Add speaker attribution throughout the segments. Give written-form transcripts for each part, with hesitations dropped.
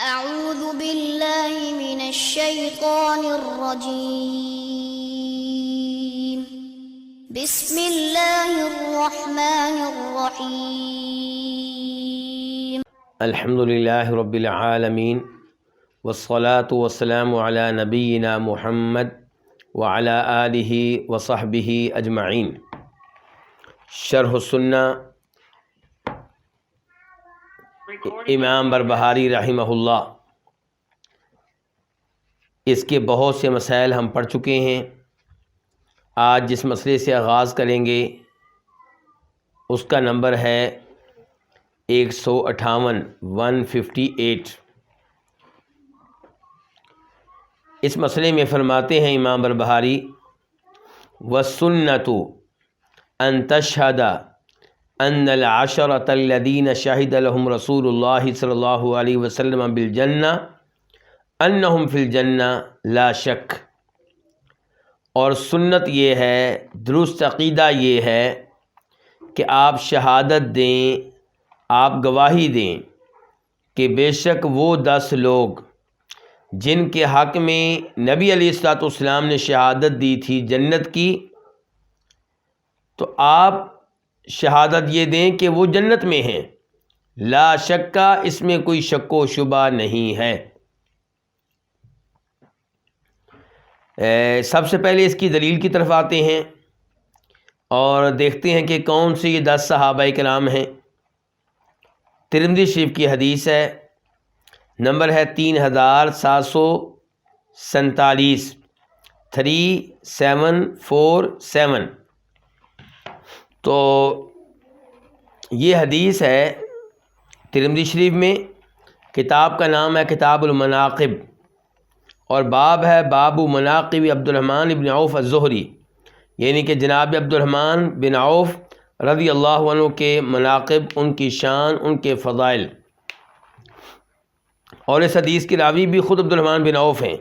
Speaker 1: أعوذ بالله من الشيطان الرجيم بسم الله الرحمن الرحيم
Speaker 2: الحمد للہ رب العالمین والصلاة والسلام علی نبینا محمد وعلی آلہ وصحبہ اجمعین۔ شرح السنہ امام بربہاری رحمہ اللہ، اس کے بہت سے مسائل ہم پڑھ چکے ہیں۔ آج جس مسئلے سے آغاز کریں گے اس کا نمبر ہے 158 اس مسئلے میں فرماتے ہیں امام بربہاری: وَالسُّنَّةُ أَن تَشْهَدَ أَنَّ الْعَشَرَةَ الَّذِينَ شَهِدَ لَهُمْ رَسُولُ اللَّهِ صلی اللہ علیہ وسلم بِالْجَنَّةِ أَنَّهُمْ فِي الْجَنَّةِ لَا شَكَّ۔ اور سنت یہ ہے، درست عقیدہ یہ ہے کہ آپ شہادت دیں، آپ گواہی دیں کہ بے شک وہ 10 لوگ جن کے حق میں نبی علیہ الصلوۃ والسلام نے شہادت دی تھی جنت کی، تو آپ شہادت یہ دیں کہ وہ جنت میں ہیں، لا شکا، اس میں کوئی شک و شبہ نہیں ہے۔ سب سے پہلے اس کی دلیل کی طرف آتے ہیں اور دیکھتے ہیں کہ کون سے یہ 10 صحابہ کرام ہیں۔ ترمذی شریف کی حدیث ہے، نمبر ہے 3747، 3747۔ تو یہ حدیث ہے ترمذی شریف میں، کتاب کا نام ہے کتاب المناقب، اور باب ہے باب مناقب عبد الرحمن بن عوف الزہری، یعنی کہ جناب عبد الرحمن بن عوف رضی اللہ عنہ کے مناقب، ان کی شان، ان کے فضائل۔ اور اس حدیث کے راوی بھی خود عبد الرحمن بن عوف ہیں۔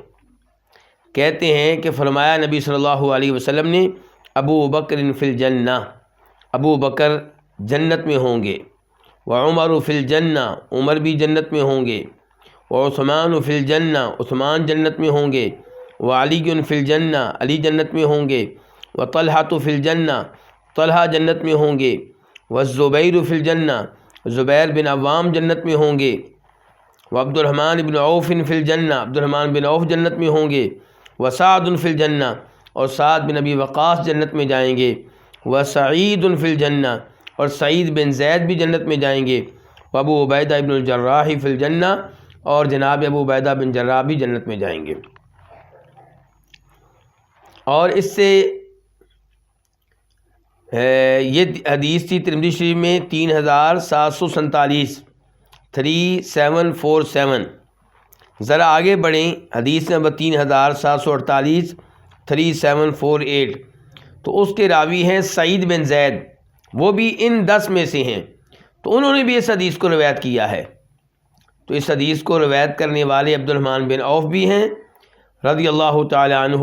Speaker 2: کہتے ہیں کہ فرمایا نبی صلی اللہ علیہ وسلم نے: ابو بکر فی الجنہ، ابو بکر جنت میں ہوں گے، وعمر فی الجنہ، عمر بھی جنت میں ہوں گے، وعثمان فی الجنہ، عثمان جنت میں ہوں گے، وعلی فی الجنہ، علی جنت میں ہوں گے، وطلحہ فی الجنہ، طلحہ جنت میں ہوں گے، والزبیر فی الجنہ، زبیر بن عوام جنت میں ہوں گے، وعبد الرحمن بن عوف فی الجنہ، عبد الرحمن بن عوف جنت میں ہوں گے، وسعد فی الجنہ، اور سعد بن ابی وقاص جنت میں جائیں گے، وسعید فی الجنہ، اور سعید بن زید بھی جنت میں جائیں گے، وابو عبیدہ بن الجراح فی الجنہ، اور جناب ابو عبیدہ بن جراح بھی جنت میں جائیں گے۔ اور اس سے یہ حدیث تھی ترمذی شریف میں 3747۔ ذرا آگے بڑھیں، حدیث نمبر 3748، 3748، تو اس کے راوی ہیں سعید بن زید، وہ بھی ان 10 میں سے ہیں، تو انہوں نے بھی اس حدیث کو روایت کیا ہے۔ تو اس حدیث کو روایت کرنے والے عبد الرحمن بن عوف بھی ہیں رضی اللہ تعالی عنہ،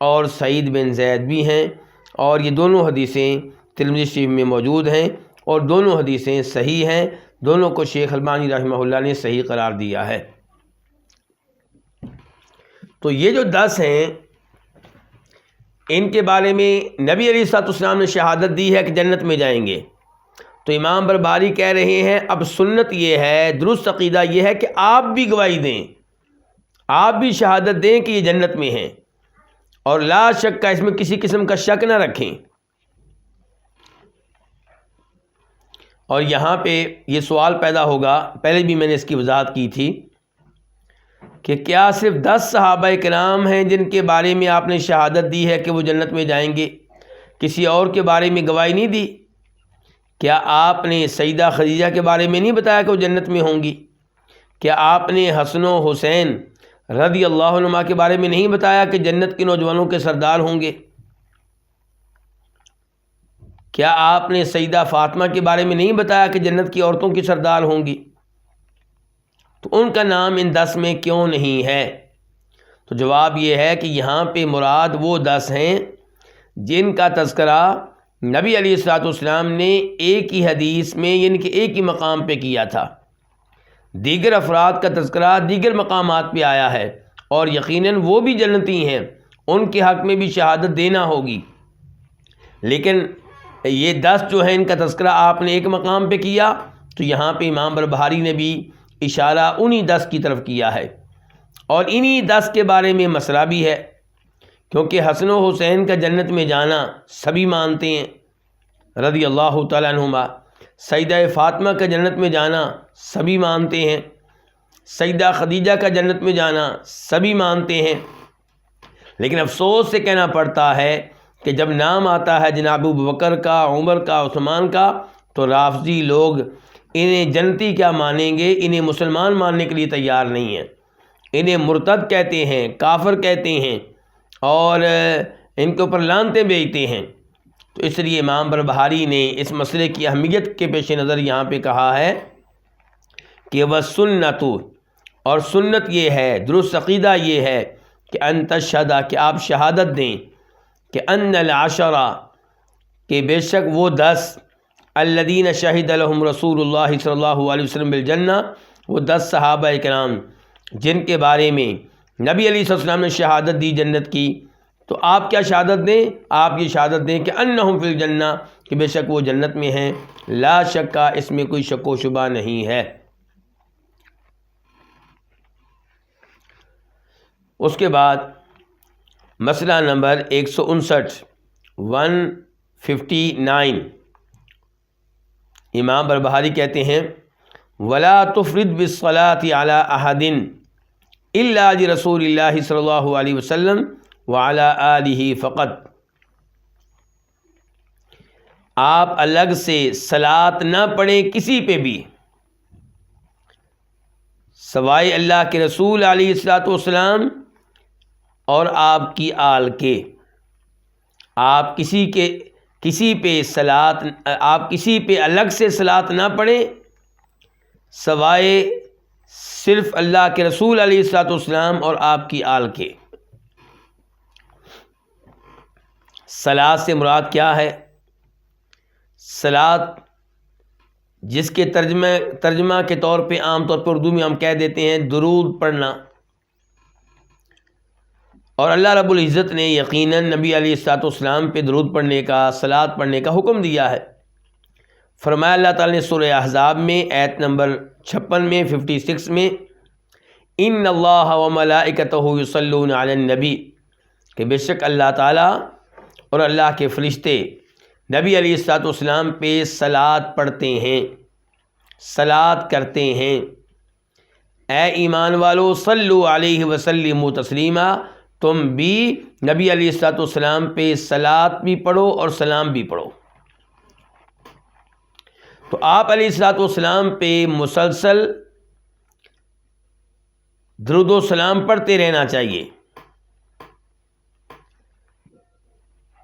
Speaker 2: اور سعید بن زید بھی ہیں، اور یہ دونوں حدیثیں ترمذی شریف میں موجود ہیں، اور دونوں حدیثیں صحیح ہیں، دونوں کو شیخ البانی رحمہ اللہ نے صحیح قرار دیا ہے۔ تو یہ جو 10 ہیں، ان کے بارے میں نبی علیہ الصلوۃ والسلام نے شہادت دی ہے کہ جنت میں جائیں گے، تو امام بربہاری کہہ رہے ہیں اب سنت یہ ہے، درست عقیدہ یہ ہے کہ آپ بھی گواہی دیں، آپ بھی شہادت دیں کہ یہ جنت میں ہیں، اور لا شک کا، اس میں کسی قسم کا شک نہ رکھیں۔ اور یہاں پہ یہ سوال پیدا ہوگا، پہلے بھی میں نے اس کی وضاحت کی تھی، کہ کیا صرف 10 صحابہ کرام ہیں جن کے بارے میں آپ نے شہادت دی ہے کہ وہ جنت میں جائیں گے، کسی اور کے بارے میں گواہی نہیں دی؟ کیا آپ نے سیدہ خدیجہ کے بارے میں نہیں بتایا کہ وہ جنت میں ہوں گی؟ کیا آپ نے حسن و حسین رضی اللہ عنہما کے بارے میں نہیں بتایا کہ جنت کے نوجوانوں کے سردار ہوں گے؟ کیا آپ نے سیدہ فاطمہ کے بارے میں نہیں بتایا کہ جنت کی عورتوں کی سردار ہوں گی؟ تو ان کا نام ان 10 میں کیوں نہیں ہے؟ تو جواب یہ ہے کہ یہاں پہ مراد وہ 10 ہیں جن کا تذکرہ نبی علیہ الصلوۃ والسلام نے ایک ہی حدیث میں، یعنی کہ ایک ہی مقام پہ کیا تھا۔ دیگر افراد کا تذکرہ دیگر مقامات پہ آیا ہے، اور یقیناً وہ بھی جنتی ہیں، ان کے حق میں بھی شہادت دینا ہوگی، لیکن یہ 10 جو ہیں ان کا تذکرہ آپ نے ایک مقام پہ کیا، تو یہاں پہ امام بربہاری نے بھی اشارہ انہی 10 کی طرف کیا ہے، اور انہی 10 کے بارے میں مسئلہ بھی ہے، کیونکہ حسن و حسین کا جنت میں جانا سبھی مانتے ہیں رضی اللہ تعالیٰ عنہما، سیدہ فاطمہ کا جنت میں جانا سبھی مانتے ہیں، سیدہ خدیجہ کا جنت میں جانا سبھی مانتے ہیں، لیکن افسوس سے کہنا پڑتا ہے کہ جب نام آتا ہے جناب ابوبکر کا، عمر کا، عثمان کا، تو رافضی لوگ انہیں جنتی کیا مانیں گے، انہیں مسلمان ماننے کے لیے تیار نہیں ہیں، انہیں مرتد کہتے ہیں، کافر کہتے ہیں، اور ان کے اوپر لعنتیں بھیجتے ہیں۔ تو اس لیے امام بربہاری نے اس مسئلے کی اہمیت کے پیش نظر یہاں پہ کہا ہے کہ وَالسُنَّةُ، اور سنت یہ ہے، درست عقیدہ یہ ہے کہ ان تشہدہ، کہ آپ شہادت دیں کہ ان العشرہ، کہ بے شک وہ 10 الذین شہد لہم رسول اللہ صلی اللہ علیہ وسلم بالجنہ، وہ 10 صحابہ کرام جن کے بارے میں نبی علیہ السلام نے شہادت دی جنت کی، تو آپ کیا شہادت دیں؟ آپ یہ شہادت دیں کہ انہم فی الجنہ، کہ بے شک وہ جنت میں ہیں، لا شکا، اس میں کوئی شک و شبہ نہیں ہے۔ اس کے بعد مسئلہ نمبر 159 159، امام بربہاری کہتے ہیں وَلَا تُفْرِدْ بِالصَّلَاةِ عَلَىٰ أَحَدٍ إِلَّا لِرَسُولِ اللَّهِ صلی اللہ علیہ وسلم وَعَلَىٰ آلِهِ فقط، آپ الگ سے صلاۃ نہ پڑھیں کسی پہ بھی سوائے اللہ کے رسول علیہ الصلوۃ والسلام اور آپ کی آل کے۔ آپ کسی پہ الگ سے صلاۃ نہ پڑھیں سوائے صرف اللہ کے رسول علیہ الصلوۃ والسلام اور آپ کی آل کے۔ صلاۃ سے مراد کیا ہے؟ صلاۃ جس کے ترجمہ کے طور پہ عام طور پر اردو میں ہم کہہ دیتے ہیں درود پڑھنا، اور اللہ رب العزت نے یقیناً نبی علیہ الصلوۃ والسلام پہ درود پڑھنے کا، صلاۃ پڑھنے کا حکم دیا ہے۔ فرمایا اللہ تعالیٰ نے سورہ احزاب میں آیت نمبر 56 میں 56 میں ان اللہ وملائکتہ یصلون علی النبی، کہ بے شک اللہ تعالیٰ اور اللہ کے فرشتے نبی علیہ الصلوۃ والسلام پہ صلاۃ پڑھتے ہیں، صلاۃ کرتے ہیں۔ اے ایمان والو صلو علیہ وسلموا تسلیما، تم بھی نبی علیہ الصلوۃ والسلام پہ صلاۃ بھی پڑھو اور سلام بھی پڑھو۔ تو آپ علیہ الصلوۃ والسلام پہ مسلسل درود و سلام پڑھتے رہنا چاہیے،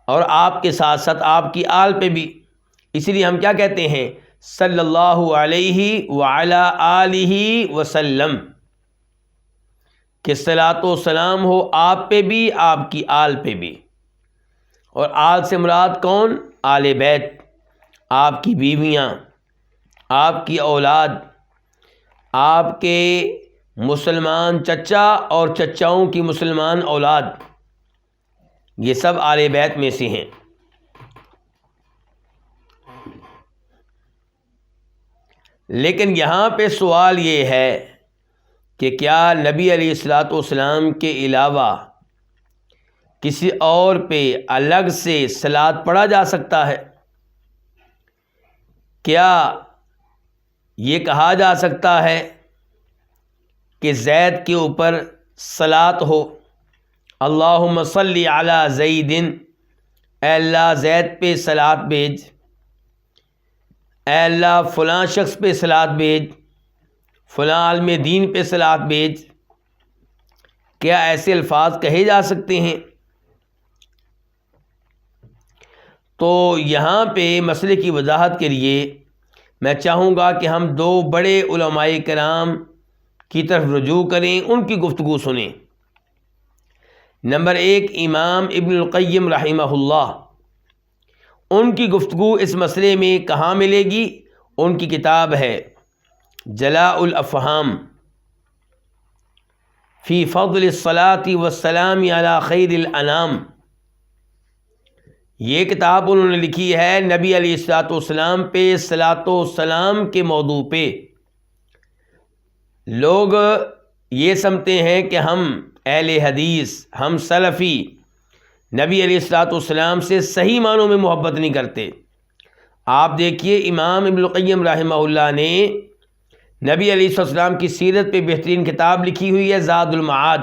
Speaker 2: اور آپ کے ساتھ ساتھ آپ کی آل پہ بھی۔ اس لیے ہم کیا کہتے ہیں؟ صلی اللہ علیہ وعلی آلہ وسلم، کہ صلاۃ و سلام ہو آپ پہ بھی، آپ کی آل پہ بھی۔ اور آل سے مراد کون؟ آل بیت، آپ کی بیویاں، آپ کی اولاد، آپ کے مسلمان چچا اور چچاؤں کی مسلمان اولاد، یہ سب آل بیت میں سے ہیں۔ لیکن یہاں پہ سوال یہ ہے کہ کیا نبی علیہ الصلوۃ والسلام کے علاوہ کسی اور پہ الگ سے صلاۃ پڑھا جا سکتا ہے؟ کیا یہ کہا جا سکتا ہے کہ زید کے اوپر صلاۃ ہو، اللہم صلی علی زید، اے اللہ زید پہ صلاۃ بھیج، اے اللہ فلاں شخص پہ صلاۃ بھیج، فلاں عالم دین پہ صلاۃ بھیج؟ کیا ایسے الفاظ کہے جا سکتے ہیں؟ تو یہاں پہ مسئلے کی وضاحت کے لیے میں چاہوں گا کہ ہم 2 بڑے علماء کرام کی طرف رجوع کریں، ان کی گفتگو سنیں۔ نمبر 1 امام ابن القیم رحمہ اللہ، ان کی گفتگو اس مسئلے میں کہاں ملے گی؟ ان کی کتاب ہے جلاء الافہام فی فضل الصلاۃ والسلام علی خیر الانام، یہ کتاب انہوں نے لکھی ہے نبی علیہ الصلوۃ والسلام پہ صلاۃ و سلام کے موضوع پہ۔ لوگ یہ سمجھتے ہیں کہ ہم اہل حدیث، ہم سلفی نبی علیہ الصلوۃ والسلام سے صحیح معنوں میں محبت نہیں کرتے۔ آپ دیکھیے امام ابن القیم رحمہ اللہ نے نبی علیہ الصلوۃ والسلام کی سیرت پہ بہترین کتاب لکھی ہوئی ہے زاد المعاد،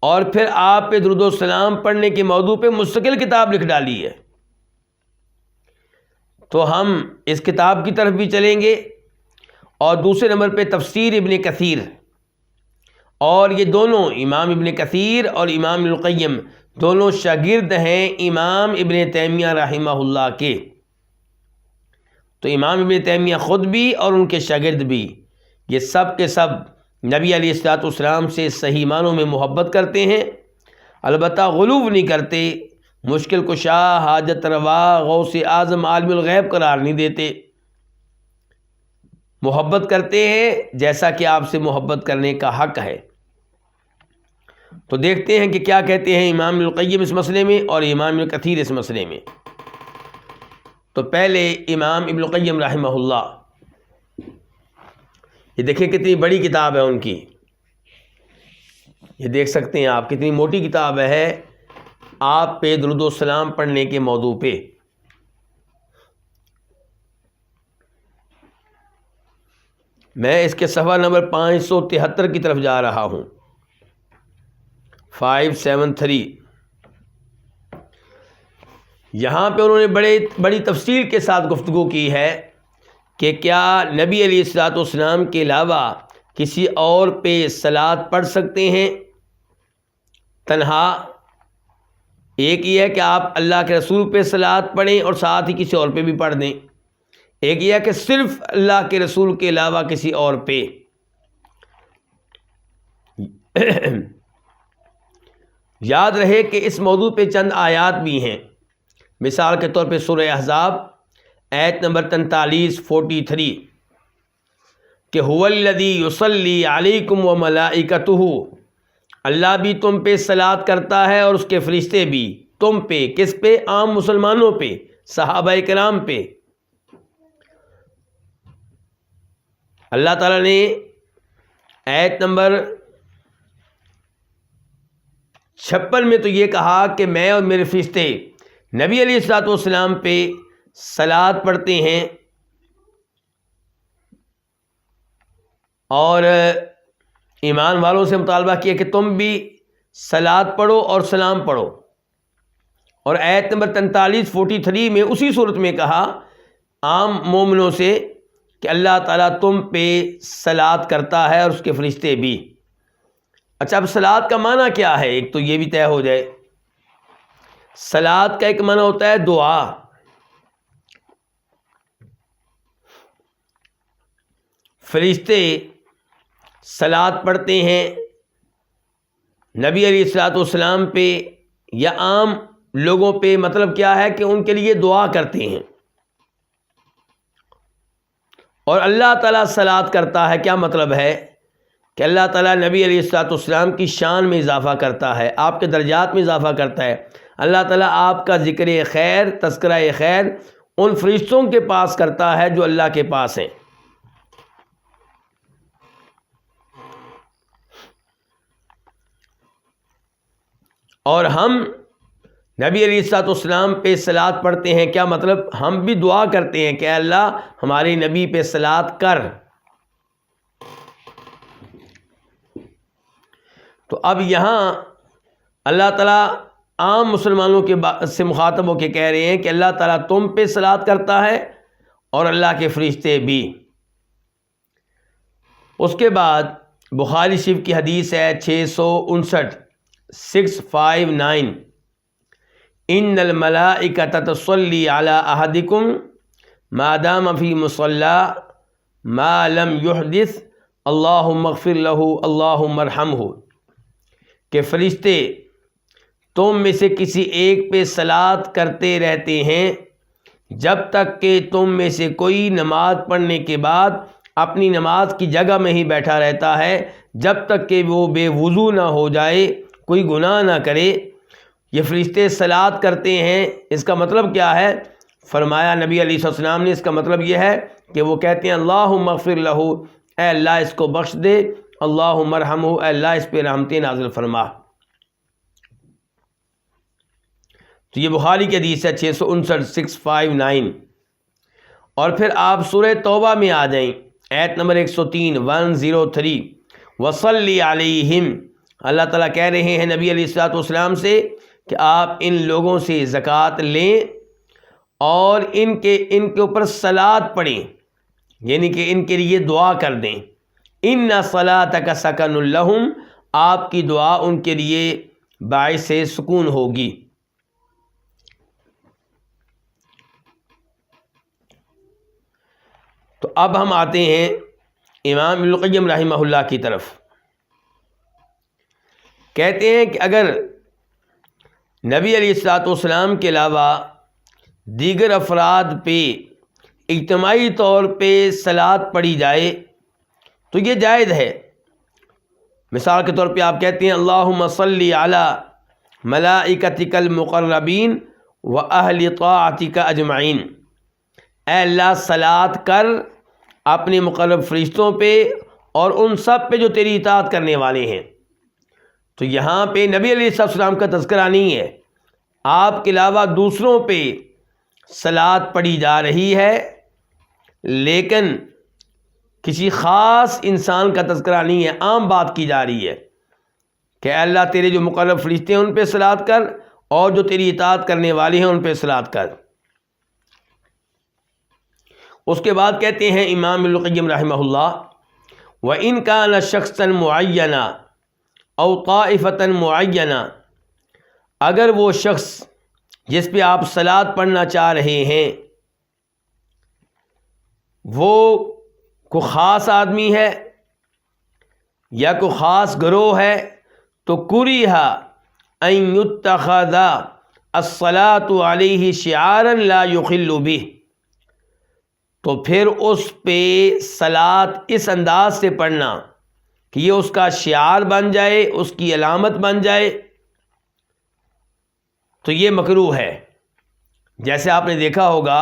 Speaker 2: اور پھر آپ پہ درود و سلام پڑھنے کے موضوع پہ مستقل کتاب لکھ ڈالی ہے۔ تو ہم اس کتاب کی طرف بھی چلیں گے، اور دوسرے نمبر پہ تفسیر ابن کثیر، اور یہ دونوں امام ابن کثیر اور امام ابن القیم دونوں شاگرد ہیں امام ابن تیمیہ رحمہ اللہ کے۔ تو امام ابن تیمیہ خود بھی اور ان کے شاگرد بھی یہ سب کے سب نبی علیہ الصلوۃ والسلام سے صحیح معنوں میں محبت کرتے ہیں، البتہ غلو نہیں کرتے، مشکل کشا، حاجت روا، غوث اعظم، عالم الغیب قرار نہیں دیتے، محبت کرتے ہیں جیسا کہ آپ سے محبت کرنے کا حق ہے۔ تو دیکھتے ہیں کہ کیا کہتے ہیں امام ابن القیم اس مسئلے میں اور امام ابن کثیر اس مسئلے میں۔ تو پہلے امام ابن القیم رحمہ اللہ، یہ دیکھیں کتنی بڑی کتاب ہے ان کی، یہ دیکھ سکتے ہیں آپ کتنی موٹی کتاب ہے آپ پہ درود و سلام پڑھنے کے موضوع پہ۔ میں اس کے صفحہ نمبر 573 کی طرف جا رہا ہوں، 573۔ یہاں پہ انہوں نے بڑی تفصیل کے ساتھ گفتگو کی ہے کہ کیا نبی علیہ الصلوۃ والسلام کے علاوہ کسی اور پہ صلاۃ پڑھ سکتے ہیں تنہا؟ ایک یہ ہے کہ آپ اللہ کے رسول پہ صلاۃ پڑھیں اور ساتھ ہی کسی اور پہ بھی پڑھ دیں، ایک یہ ہے کہ صرف اللہ کے رسول کے علاوہ کسی اور پہ۔ یاد رہے کہ اس موضوع پہ چند آیات بھی ہیں، مثال کے طور پہ سورہ احزاب آیت نمبر 43 کہ هو الذی یصلی علیکم وملائکتہ، اللہ بھی تم پہ صلاۃ کرتا ہے اور اس کے فرشتے بھی تم پہ، کس پہ؟ عام مسلمانوں پہ، صحابہ کرام پہ۔ اللہ تعالیٰ نے آیت نمبر 56 میں تو یہ کہا کہ میں اور میرے فرشتے نبی علیہ الصلوۃ والسلام پہ صلاۃ پڑھتے ہیں، اور ایمان والوں سے مطالبہ کیا کہ تم بھی صلاۃ پڑھو اور سلام پڑھو، اور آیت نمبر 43 میں اسی صورت میں کہا عام مومنوں سے کہ اللہ تعالیٰ تم پہ صلاۃ کرتا ہے اور اس کے فرشتے بھی۔ اچھا، اب صلاۃ کا معنی کیا ہے؟ ایک تو یہ بھی طے ہو جائے، صلاۃ کا ایک معنی ہوتا ہے دعا، فرشتے صلاۃ پڑھتے ہیں نبی علیہ الصلوۃ والسلام پہ یا عام لوگوں پہ، مطلب کیا ہے کہ ان کے لیے دعا کرتے ہیں، اور اللہ تعالیٰ صلاۃ کرتا ہے۔ کیا مطلب ہے؟ کہ اللہ تعالیٰ نبی علیہ الصلوۃ والسلام کی شان میں اضافہ کرتا ہے، آپ کے درجات میں اضافہ کرتا ہے۔ اللہ تعالیٰ آپ کا ذکر خیر، تذکرہ خیر ان فرشتوں کے پاس کرتا ہے جو اللہ کے پاس ہیں۔ اور ہم نبی علیہ الصلوۃ والسلام پہ صلاۃ پڑھتے ہیں، کیا مطلب؟ ہم بھی دعا کرتے ہیں کہ اے اللہ ہمارے نبی پہ صلاۃ کر۔ تو اب یہاں اللہ تعالیٰ عام مسلمانوں کے سے مخاطب ہو کے کہہ رہے ہیں کہ اللہ تعالیٰ تم پہ صلاۃ کرتا ہے اور اللہ کے فرشتے بھی۔ اس کے بعد بخاری شریف کی حدیث ہے 659 ان الملائکۃ تصلی علی احدکم ما دام فی مصلی ما لم یحدث اللہم اغفر لہ اللہم ارحمہ، کہ فرشتے تم میں سے کسی ایک پہ صلاۃ کرتے رہتے ہیں جب تک کہ تم میں سے کوئی نماز پڑھنے کے بعد اپنی نماز کی جگہ میں ہی بیٹھا رہتا ہے جب تک کہ وہ بے وضو نہ ہو جائے، کوئی گناہ نہ کرے۔ یہ فرشتے صلات کرتے ہیں، اس کا مطلب کیا ہے؟ فرمایا نبی علیہ السلام نے، اس کا مطلب یہ ہے کہ وہ کہتے ہیں اللہم اغفر لہ، اے اللہ اس کو بخش دے، اللہم ارحمہ، اے اللہ اس پہ رحمتیں نازل فرما۔ تو یہ بخاری کی حدیث ہے 659 659۔ اور پھر آپ سورہ توبہ میں آ جائیں، آیت نمبر 103 103، وصلی علیہم، اللہ تعالیٰ کہہ رہے ہیں نبی علیہ السلام سے کہ آپ ان لوگوں سے زکوٰۃ لیں اور ان کے اوپر صلات پڑھیں، یعنی کہ ان کے لیے دعا کر دیں۔ ان صلاتک سکن لہم، آپ کی دعا ان کے لیے باعث سکون ہوگی۔ تو اب ہم آتے ہیں امام ابن القیم رحمہ اللہ کی طرف۔ کہتے ہیں کہ اگر نبی علیہ السلام کے علاوہ دیگر افراد پہ اجتماعی طور پہ صلات پڑھی جائے تو یہ جائز ہے۔ مثال کے طور پہ آپ کہتے ہیں اللہم صلی علی ملائکتک المقربین و اہل طاعتک اجمعین، اے اللہ صلات کر اپنے مقرب فرشتوں پہ اور ان سب پہ جو تیری اطاعت کرنے والے ہیں۔ تو یہاں پہ نبی علیہ السلام کا تذکرہ نہیں ہے، آپ کے علاوہ دوسروں پہ صلات پڑھی جا رہی ہے، لیکن کسی خاص انسان کا تذکرہ نہیں ہے، عام بات کی جا رہی ہے کہ اے اللہ تیرے جو مقرب فرشتے ہیں ان پہ صلات کر اور جو تیری اطاعت کرنے والے ہیں ان پہ صلات کر۔ اس کے بعد کہتے ہیں امام ابن القیم رحمہ اللہ، وَإِن كَانَ شَخْصًا مُعَيَّنًا أَوْ طَائِفَةً مُعَيَّنًا، اگر وہ شخص جس پہ آپ صلات پڑھنا چاہ رہے ہیں وہ کوئی خاص آدمی ہے یا کوئی خاص گروہ ہے تو کُرِہَ أَن يُتَّخَذَ الصَّلَاةُ عَلَيْهِ شِعَارًا لَا يُخِلُّ بِهِ، تو پھر اس پہ صلات اس انداز سے پڑھنا کہ یہ اس کا شعار بن جائے، اس کی علامت بن جائے، تو یہ مکروہ ہے۔ جیسے آپ نے دیکھا ہوگا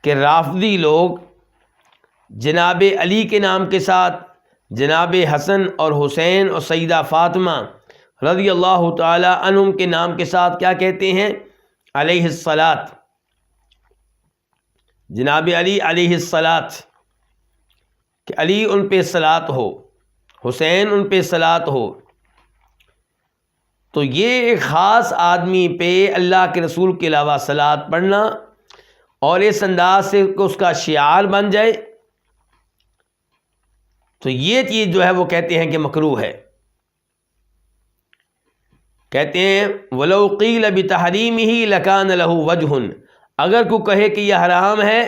Speaker 2: کہ رافضی لوگ جناب علی کے نام کے ساتھ جناب حسن اور حسین اور سیدہ فاطمہ رضی اللہ تعالی عنہم کے نام کے ساتھ کیا کہتے ہیں؟ علیہ الصلاۃ، جناب علی علیہ الصلاۃ، کہ علی ان پہ صلات ہو، حسین ان پہ صلات ہو۔ تو یہ ایک خاص آدمی پہ اللہ کے رسول کے علاوہ صلات پڑھنا اور اس انداز سے کہ اس کا شعار بن جائے، تو یہ چیز جو ہے وہ کہتے ہیں کہ مکروہ ہے۔ کہتے ہیں وَلَوْ قِيلَ بِتَحْرِيمِهِ لَكَانَ لَهُ وَجْهٌ، اگر کوئی کہے کہ یہ حرام ہے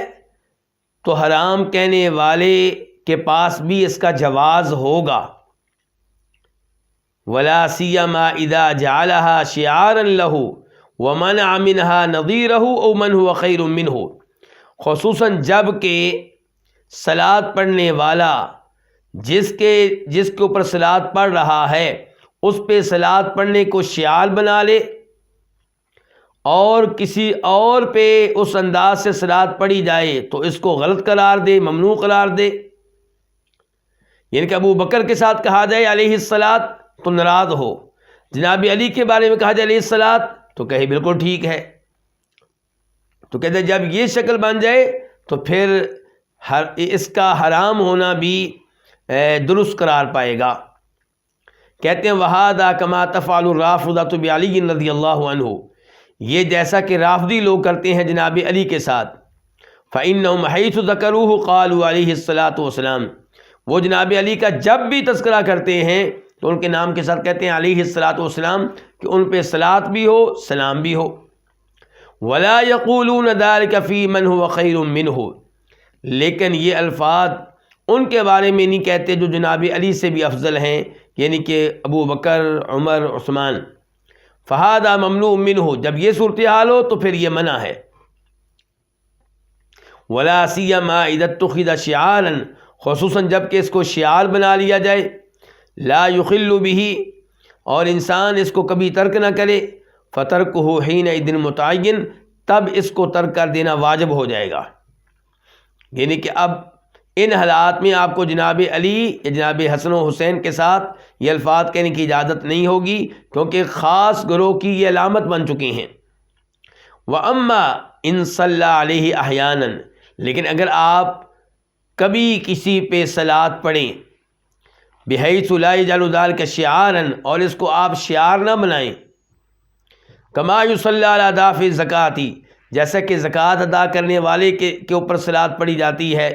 Speaker 2: تو حرام کہنے والے کے پاس بھی اس کا جواز ہوگا۔ وَلَا سِيَّمَا إِذَا جَعَلَهَا شِعَارًا لَهُ وَمَنَعَ مِنْهَا نَظِيرَهُ أَوْ مَنْ هُوَ خَيْرٌ مِّنْهُ، خصوصاً جب کہ صلات پڑھنے والا جس کے اوپر صلات پڑھ رہا ہے اس پہ صلات پڑھنے کو شعار بنا لے اور کسی اور پہ اس انداز سے صلات پڑھی جائے تو اس کو غلط قرار دے، ممنوع قرار دے۔ یعنی کہ ابو بکر کے ساتھ کہا جائے علیہ الصلاۃ تو ناراض ہو، جناب علی کے بارے میں کہا جائے علیہ الصلاۃ تو کہے بالکل ٹھیک ہے۔ تو کہتے ہیں جب یہ شکل بن جائے تو پھر اس کا حرام ہونا بھی درست قرار پائے گا۔ کہتے ہیں وَهَذَا كَمَا تَفْعَلُ الرَّافِضَةُ بِعَلِيٍّ رضی اللہ عنہ، یہ جیسا کہ رافضی لوگ کرتے ہیں جناب علی کے ساتھ۔ فَإِنَّهُمْ حَيْثُ ذَكَرُوهُ قَالُوا عَلَيْهِ الصَّلَاةُ وَالسَّلَامُ، وہ جناب علی کا جب بھی تذکرہ کرتے ہیں تو ان کے نام کے ساتھ کہتے ہیں علیہ الصلاۃ والسلام، کہ ان پہ صلات بھی ہو سلام بھی ہو۔ وَلَا يَقُولُونَ ذَلِكَ فِي مَنْ هُوَ خَيْرٌ مِّنْهُ، لیکن یہ الفاظ ان کے بارے میں نہیں کہتے جو جناب علی سے بھی افضل ہیں، یعنی کہ ابو بکر، عمر، عثمان۔ فَهَذَا مَمْنُوعٌ مِّنْهُ، جب یہ صورتحال ہو تو پھر یہ منع ہے۔ ولا سیما اذا اتخذ شعارا، خصوصاً جب کہ اس کو شعار بنا لیا جائے، لا یخل به، اور انسان اس کو کبھی ترک نہ کرے، فترکہ حینئذ متعین، تب اس کو ترک کر دینا واجب ہو جائے گا۔ یعنی کہ اب ان حالات میں آپ کو جناب علی یا جناب حسن و حسین کے ساتھ یہ الفاظ کہنے کی اجازت نہیں ہوگی، کیونکہ خاص گروہ کی یہ علامت بن چکی ہیں۔ وَأَمَّا إِن صَلَّى عَلَيْهِ أَحْيَانًا، لیکن اگر آپ کبھی کسی پہ صلاۃ پڑھیں، بِحَيْثُ لَا يَجْعَلُ ذَلِكَ شِعَارًا، اور اس کو آپ شعار نہ بنائیں، كَمَا يُصَلَّى عَلَى دَافِعِ الزَّكَاةِ، جیسا کہ زکوٰۃ ادا کرنے والے کے اوپر صلاۃ پڑھی جاتی ہے۔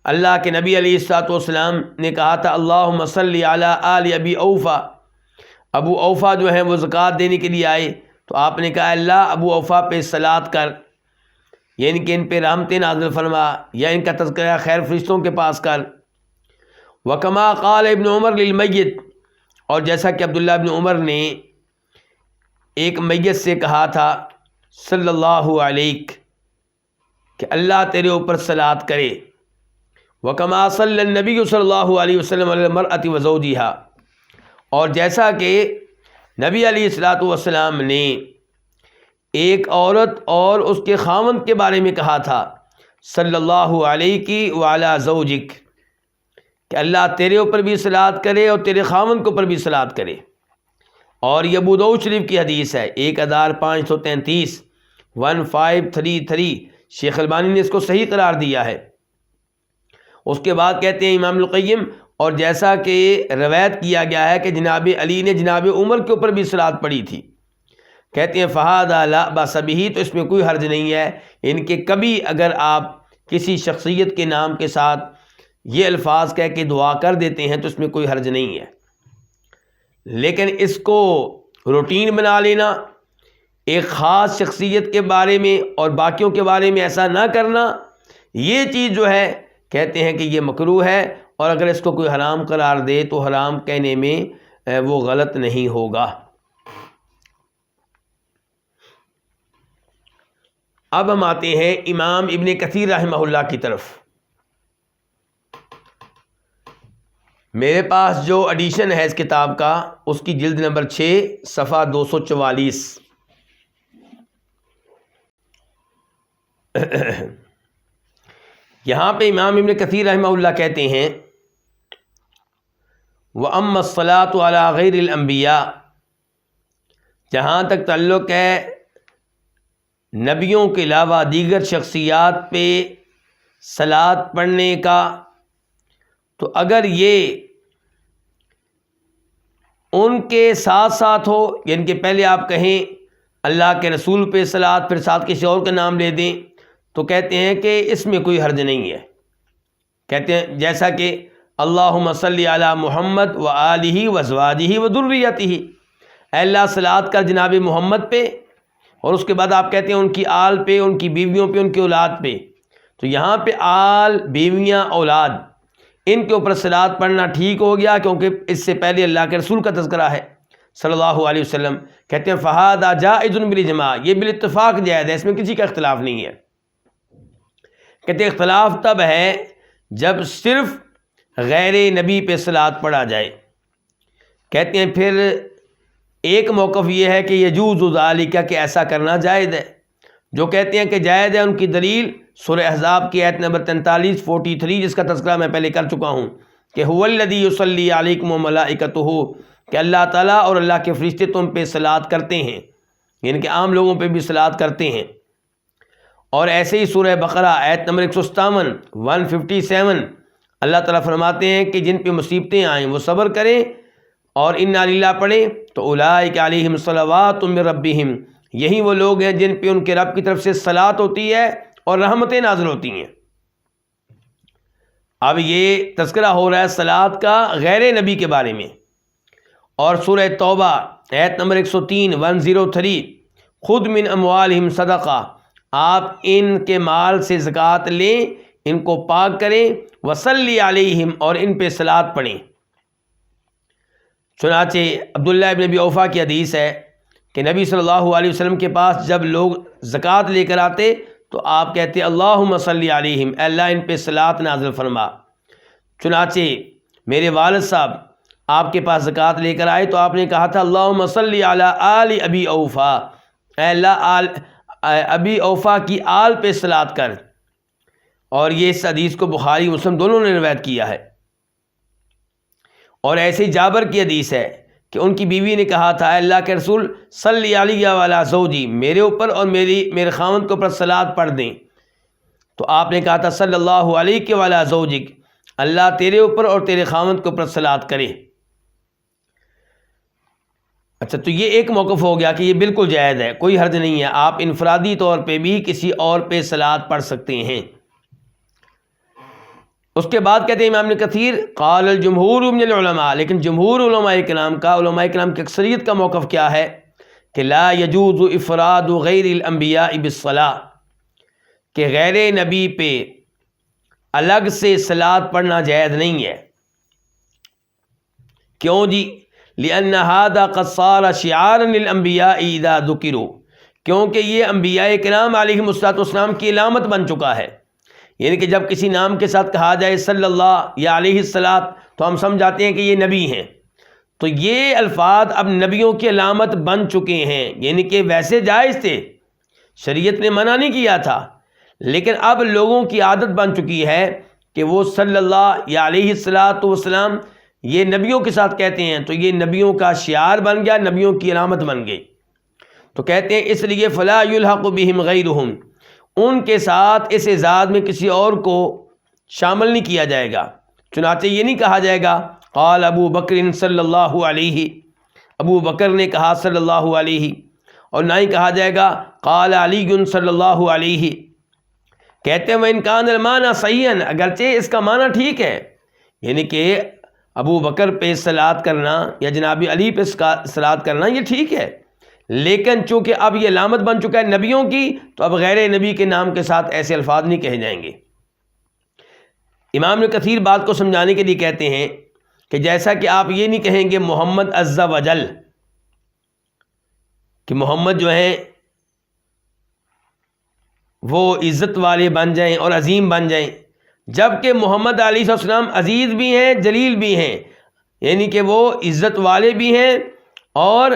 Speaker 2: اللہ کے نبی علیہ الصلوۃ والسلام نے کہا تھا اللہم صلی علی آل ابی اوفا، ابو اوفا جو ہیں وہ زکوٰۃ دینے کے لیے آئے، تو آپ نے کہا اللہ ابو اوفا پہ صلاۃ کر، یعنی کہ ان پہ رحمتیں نازل فرما، یا ان کا تذکرہ خیر فرشتوں کے پاس کر۔ وکما قال ابن عمر للمیت، اور جیسا کہ عبداللہ ابن عمر نے ایک میت سے کہا تھا صلی اللہ علیہ کہ اللہ تیرے اوپر صلاۃ کرے۔ وکما صلی النبی صلی اللہ علیہ وسلم علی المرأۃ وزوجہا، اور جیسا کہ نبی علیہ الصلوۃ والسلام نے ایک عورت اور اس کے خاوند کے بارے میں کہا تھا صلی اللہ علیہ کی وعلی زوجک، کہ اللہ تیرے اوپر بھی صلاۃ کرے اور تیرے خاوند کے اوپر بھی صلاۃ کرے۔ اور یہ ابو داؤد شریف کی حدیث ہے 1533 1533، شیخ البانی نے اس کو صحیح قرار دیا ہے۔ اس کے بعد کہتے ہیں امام القیم، اور جیسا کہ روایت کیا گیا ہے کہ جناب علی نے جناب عمر کے اوپر بھی صلاۃ پڑھی تھی، کہتے ہیں فہذا لا باس بہ، تو اس میں کوئی حرج نہیں ہے، ان کے کبھی اگر آپ کسی شخصیت کے نام کے ساتھ یہ الفاظ کہہ کے دعا کر دیتے ہیں تو اس میں کوئی حرج نہیں ہے، لیکن اس کو روٹین بنا لینا، ایک خاص شخصیت کے بارے میں اور باقیوں کے بارے میں ایسا نہ کرنا، یہ چیز جو ہے کہتے ہیں کہ یہ مکروہ ہے، اور اگر اس کو کوئی حرام قرار دے تو حرام کہنے میں وہ غلط نہیں ہوگا۔ اب ہم آتے ہیں امام ابن کثیر رحمہ اللہ کی طرف۔ میرے پاس جو ایڈیشن ہے اس کتاب کا، اس کی جلد نمبر 6 صفحہ 244۔ یہاں پہ امام ابن کثیر رحمہ اللہ کہتے ہیں وَأَمَّا الصَّلَاةُ عَلَى غَيْرِ الْأَنْبِيَاءِ، جہاں تک تعلق ہے نبیوں کے علاوہ دیگر شخصیات پہ صلاۃ پڑھنے کا، تو اگر یہ ان کے ساتھ ساتھ ہو، یعنی کہ پہلے آپ کہیں اللہ کے رسول پہ صلاۃ، پھر ساتھ کسی اور کا نام لے دیں، تو کہتے ہیں کہ اس میں کوئی حرج نہیں ہے۔ کہتے ہیں جیسا کہ اللہم صلی علی محمد و آلہ و ازواجہ و ذریتہ، اے اللہ صلاۃ کر جناب محمد پہ، اور اس کے بعد آپ کہتے ہیں ان کی آل پہ، ان کی بیویوں پہ، ان کی اولاد پہ، تو یہاں پہ آل، بیویاں، اولاد، ان کے اوپر صلاۃ پڑھنا ٹھیک ہو گیا، کیونکہ اس سے پہلے اللہ کے رسول کا تذکرہ ہے صلی اللہ علیہ وسلم۔ کہتے ہیں فہذا جائز بالإجماع، یہ بالاتفاق جائز ہے، اس میں کسی کا اختلاف نہیں ہے۔ کہتے ہیں اختلاف تب ہے جب صرف غیر نبی پہ صلاۃ پڑھا جائے۔ کہتے ہیں پھر ایک موقف یہ ہے کہ یجوز ذالک، کہ ایسا کرنا جائز ہے۔ جو کہتے ہیں کہ جائز ہے ان کی دلیل سورہ احزاب کی آیت نمبر 43 جس کا تذکرہ میں پہلے کر چکا ہوں کہ هو الذی یصلی علیکم وملائکتہ، کہ اللہ تعالیٰ اور اللہ کے فرشتے تم پہ صلاۃ کرتے ہیں، یعنی کہ عام لوگوں پہ بھی صلاۃ کرتے ہیں۔ اور ایسے ہی سورہ بقرہ آیت نمبر 157 اللہ تعالیٰ فرماتے ہیں کہ جن پہ مصیبتیں آئیں وہ صبر کریں اور انا للہ پڑھیں، تو اولئک علیہم صلوات من ربہم، یہی وہ لوگ ہیں جن پہ ان کے رب کی طرف سے صلاۃ ہوتی ہے اور رحمتیں نازل ہوتی ہیں۔ اب یہ تذکرہ ہو رہا ہے صلاۃ کا غیر نبی کے بارے میں، اور سورہ توبہ آیت نمبر 103 خود من اموالہم صدقہ، آپ ان کے مال سے زکوٰۃ لیں، ان کو پاک کریں، وصلی علیہم، اور ان پہ صلاۃ پڑھیں۔ چنانچہ عبداللہ ابن ابی اوفا کی حدیث ہے کہ نبی صلی اللہ علیہ وسلم کے پاس جب لوگ زکوٰۃ لے کر آتے تو آپ کہتے اللہم صلی علیہم، اے اللہ ان پہ صلاۃ نازل فرما۔ چنانچہ میرے والد صاحب آپ کے پاس زکوٰۃ لے کر آئے تو آپ نے کہا تھا اللہم صلی علی آل ابی اوفا، اے اللہ ابی اوفا کی آل پہ صلاۃ کر۔ اور یہ اس حدیث کو بخاری مسلم دونوں نے روایت کیا ہے۔ اور ایسے جابر کی حدیث ہے کہ ان کی بیوی نے کہا تھا اے اللہ کے رسول صلی علیہ وعلی زوجی، میرے اوپر اور میرے خاوند کے اوپر صلاۃ پڑھ دیں۔ تو آپ نے کہا تھا صلی اللہ علیہ وعلی زوجک، اللہ تیرے اوپر اور تیرے خاوند کے اوپر صلاۃ کرے۔ اچھا، تو یہ ایک موقف ہو گیا کہ یہ بالکل جائز ہے، کوئی حرج نہیں ہے، آپ انفرادی طور پہ بھی کسی اور پہ صلاۃ پڑھ سکتے ہیں۔ اس کے بعد کہتے ہیں امام ابن کثیر قال الجمہور من العلماء، لیکن جمہور علماء کرام کی اکثریت کا موقف کیا ہے کہ لا یجوز افراد غیر الانبیاء بالصلاۃ، کہ غیر نبی پہ الگ سے صلاۃ پڑھنا جائز نہیں ہے۔ کیوں جی؟ لأن هذا قد صار شعارا للانبیاء اذا ذکروا، کیونکہ یہ انبیاء کرام علیہم السلام کی علامت بن چکا ہے۔ یعنی کہ جب کسی نام کے ساتھ کہا جائے صلی اللہ یا علیہ الصلاۃ تو ہم سمجھ جاتے ہیں کہ یہ نبی ہیں۔ تو یہ الفاظ اب نبیوں کی علامت بن چکے ہیں، یعنی کہ ویسے جائز تھے، شریعت نے منع نہیں کیا تھا، لیکن اب لوگوں کی عادت بن چکی ہے کہ وہ صلی اللہ یا علیہ الصلاۃ والسلام یہ نبیوں کے ساتھ کہتے ہیں، تو یہ نبیوں کا شعار بن گیا، نبیوں کی علامت بن گئی۔ تو کہتے ہیں اس لیے فلا یلحق بہم غیرہم، ان کے ساتھ اس اعزاز میں کسی اور کو شامل نہیں کیا جائے گا۔ چنانچہ یہ نہیں کہا جائے گا قال ابو بکر صلی اللہ علیہ، ابو بکر نے کہا صلی اللہ علیہ، اور نہ ہی کہا جائے گا قال علی صلی اللہ علیہ۔ کہتے ہیں وَإِنْ كَانَ الْمَانَى صَحِيحًا، اگرچہ اس کا معنی ٹھیک ہے، یعنی کہ ابو بکر پہ صلاۃ کرنا یا جناب علی پہ صلاۃ کرنا یہ ٹھیک ہے، لیکن چونکہ اب یہ علامت بن چکا ہے نبیوں کی، تو اب غیر نبی کے نام کے ساتھ ایسے الفاظ نہیں کہے جائیں گے۔ امام ابن کثیر بات کو سمجھانے کے لیے کہتے ہیں کہ جیسا کہ آپ یہ نہیں کہیں گے محمد عز و جل، کہ محمد جو ہیں وہ عزت والے بن جائیں اور عظیم بن جائیں، جبکہ محمد علیہ السلام عزیز بھی ہیں جلیل بھی ہیں، یعنی کہ وہ عزت والے بھی ہیں اور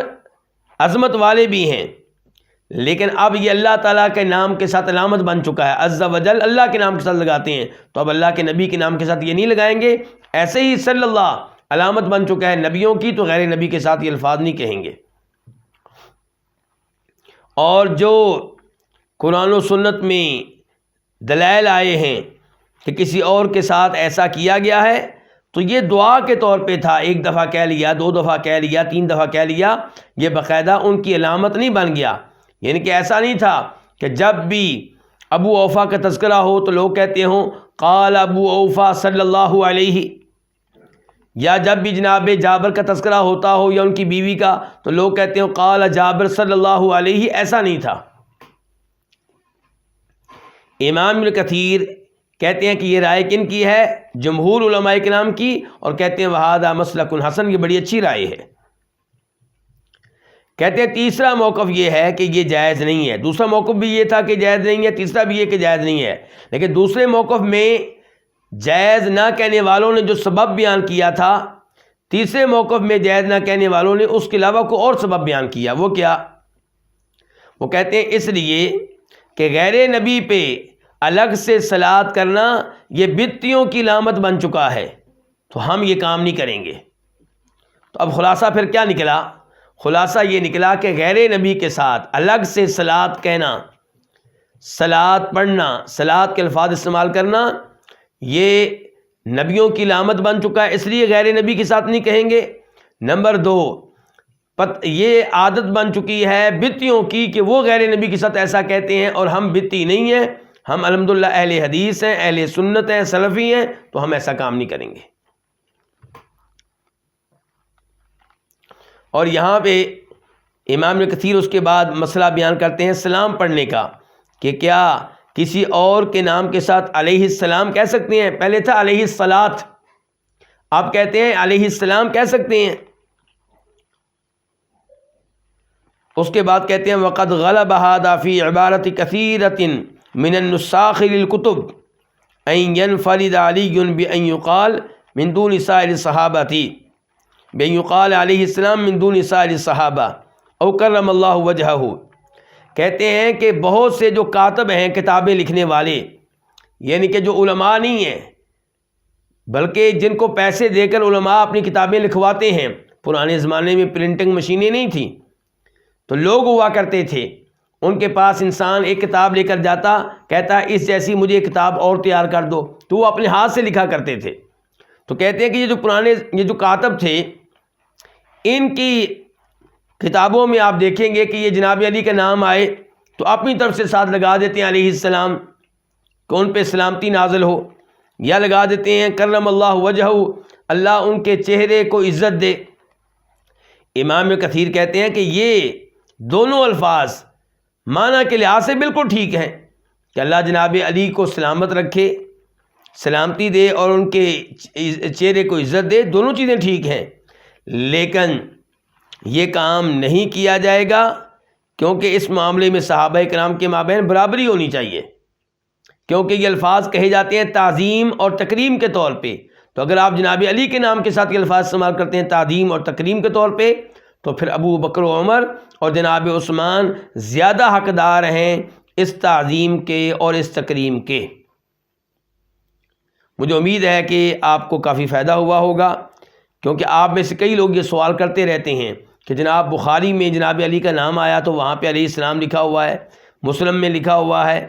Speaker 2: عظمت والے بھی ہیں، لیکن اب یہ اللہ تعالیٰ کے نام کے ساتھ علامت بن چکا ہے، عز و جل اللہ کے نام کے ساتھ لگاتے ہیں، تو اب اللہ کے نبی کے نام کے ساتھ یہ نہیں لگائیں گے۔ ایسے ہی صلی اللہ علامت بن چکا ہے نبیوں کی، تو غیر نبی کے ساتھ یہ الفاظ نہیں کہیں گے۔ اور جو قرآن و سنت میں دلائل آئے ہیں کہ کسی اور کے ساتھ ایسا کیا گیا ہے، تو یہ دعا کے طور پہ تھا، ایک دفعہ کہہ لیا، دو دفعہ کہہ لیا، تین دفعہ کہہ لیا، یہ باقاعدہ ان کی علامت نہیں بن گیا۔ یعنی کہ ایسا نہیں تھا کہ جب بھی ابو اوفا کا تذکرہ ہو تو لوگ کہتے ہوں قال ابو اوفا صلی اللہ علیہ، یا جب بھی جناب جابر کا تذکرہ ہوتا ہو یا ان کی بیوی کا تو لوگ کہتے ہوں قال جابر صلی اللہ علیہ، ایسا نہیں تھا۔ امام ابن کثیر کہتے ہیں کہ یہ رائے کن کی ہے؟ جمہور علماء کرام کی، اور کہتے ہیں وہذا مسلک حسن، یہ بڑی اچھی رائے ہے۔ کہتے ہیں تیسرا موقف یہ ہے کہ یہ جائز نہیں ہے، دوسرا موقف بھی یہ تھا کہ جائز نہیں ہے، تیسرا بھی یہ کہ جائز نہیں ہے، لیکن دوسرے موقف میں جائز نہ کہنے والوں نے جو سبب بیان کیا تھا، تیسرے موقف میں جائز نہ کہنے والوں نے اس کے علاوہ کوئی اور سبب بیان کیا۔ وہ کیا؟ وہ کہتے ہیں اس لیے کہ غیر نبی پہ الگ سے صلاۃ کرنا یہ بدعتیوں کی علامت بن چکا ہے، تو ہم یہ کام نہیں کریں گے۔ تو اب خلاصہ پھر کیا نکلا؟ خلاصہ یہ نکلا کہ غیر نبی کے ساتھ الگ سے صلاۃ کہنا، صلاۃ پڑھنا، صلاۃ کے الفاظ استعمال کرنا، یہ نبیوں کی علامت بن چکا ہے، اس لیے غیر نبی کے ساتھ نہیں کہیں گے۔ نمبر دو، یہ عادت بن چکی ہے بدعتیوں کی کہ وہ غیر نبی کے ساتھ ایسا کہتے ہیں، اور ہم بدعتی نہیں ہیں، ہم الحمدللہ اہل حدیث ہیں، اہل سنت ہیں، سلفی ہیں، تو ہم ایسا کام نہیں کریں گے۔ اور یہاں پہ امام ابن کثیر اس کے بعد مسئلہ بیان کرتے ہیں سلام پڑھنے کا، کہ کیا کسی اور کے نام کے ساتھ علیہ السلام کہہ سکتے ہیں؟ پہلے تھا علیہ الصلاۃ، آپ کہتے ہیں علیہ السلام کہہ سکتے ہیں۔ اس کے بعد کہتے ہیں وقد غلب هذا في عبارة كثيرة من النساخ للکتب ان ينفرد علی بان یقال من دون سائر الصحابۃ بان یقال علیہ السلام من دون سائر الصحابہ او کرم اللہ وجہہ. کہتے ہیں کہ بہت سے جو کاتب ہیں کتابیں لکھنے والے، یعنی کہ جو علماء نہیں ہیں بلکہ جن کو پیسے دے کر علماء اپنی کتابیں لکھواتے ہیں. پرانے زمانے میں پرنٹنگ مشینیں نہیں تھیں تو لوگ ہوا کرتے تھے، ان کے پاس انسان ایک کتاب لے کر جاتا، کہتا اس جیسی مجھے ایک کتاب اور تیار کر دو، تو وہ اپنے ہاتھ سے لکھا کرتے تھے. تو کہتے ہیں کہ یہ جو کاتب تھے، ان کی کتابوں میں آپ دیکھیں گے کہ یہ جناب علی کا نام آئے تو اپنی طرف سے ساتھ لگا دیتے ہیں علیہ السلام کہ ان پہ سلامتی نازل ہو، یا لگا دیتے ہیں کرم اللہ وجہہ، اللہ ان کے چہرے کو عزت دے. امام کثیر کہتے ہیں کہ یہ دونوں الفاظ معنی کے لحاظ سے بالکل ٹھیک ہیں کہ اللہ جناب علی کو سلامت رکھے، سلامتی دے اور ان کے چہرے کو عزت دے، دونوں چیزیں ٹھیک ہیں، لیکن یہ کام نہیں کیا جائے گا کیونکہ اس معاملے میں صحابہ کرام کے مابین برابری ہونی چاہیے، کیونکہ یہ الفاظ کہے جاتے ہیں تعظیم اور تکریم کے طور پہ. تو اگر آپ جناب علی کے نام کے ساتھ یہ الفاظ استعمال کرتے ہیں تعظیم اور تکریم کے طور پہ، تو پھر ابو بکر و عمر اور جناب عثمان زیادہ حقدار ہیں اس تعظیم کے اور اس تکریم کے. مجھے امید ہے کہ آپ کو کافی فائدہ ہوا ہوگا، کیونکہ آپ میں سے کئی لوگ یہ سوال کرتے رہتے ہیں کہ جناب بخاری میں جناب علی کا نام آیا تو وہاں پہ علیہ السلام لکھا ہوا ہے، مسلم میں لکھا ہوا ہے.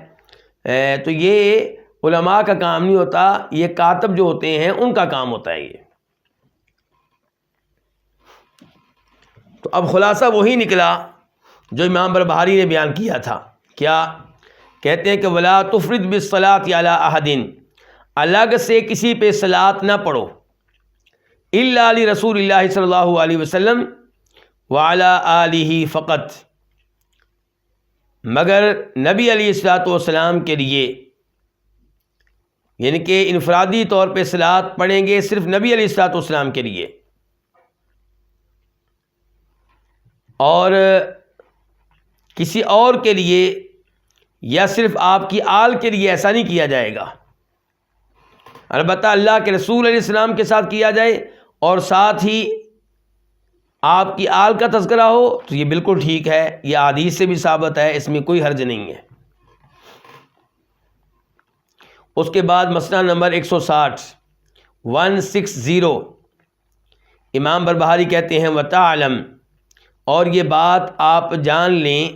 Speaker 2: تو یہ علماء کا کام نہیں ہوتا، یہ کاتب جو ہوتے ہیں ان کا کام ہوتا ہے یہ. تو اب خلاصہ وہی نکلا جو امام بربہاری نے بیان کیا تھا. کیا کہتے ہیں کہ ولا تفرد بالصلاۃ علی احد، الگ سے کسی پہ صلاۃ نہ پڑھو، الا علی رسول اللہ صلی اللہ علیہ وسلم وعلی آلہ فقط، مگر نبی علیہ الصلوۃ والسلام کے لیے، یعنی کہ انفرادی طور پہ صلاۃ پڑھیں گے صرف نبی علیہ الصلوۃ والسلام کے لیے، اور کسی اور کے لیے یا صرف آپ کی آل کے لیے ایسا نہیں کیا جائے گا. البتہ اللہ کے رسول علیہ السلام کے ساتھ کیا جائے اور ساتھ ہی آپ کی آل کا تذکرہ ہو تو یہ بالکل ٹھیک ہے، یہ حدیث سے بھی ثابت ہے، اس میں کوئی حرج نہیں ہے. اس کے بعد مسئلہ نمبر 160 امام بربہاری کہتے ہیں وَتَعْلَمْ، اور یہ بات آپ جان لیں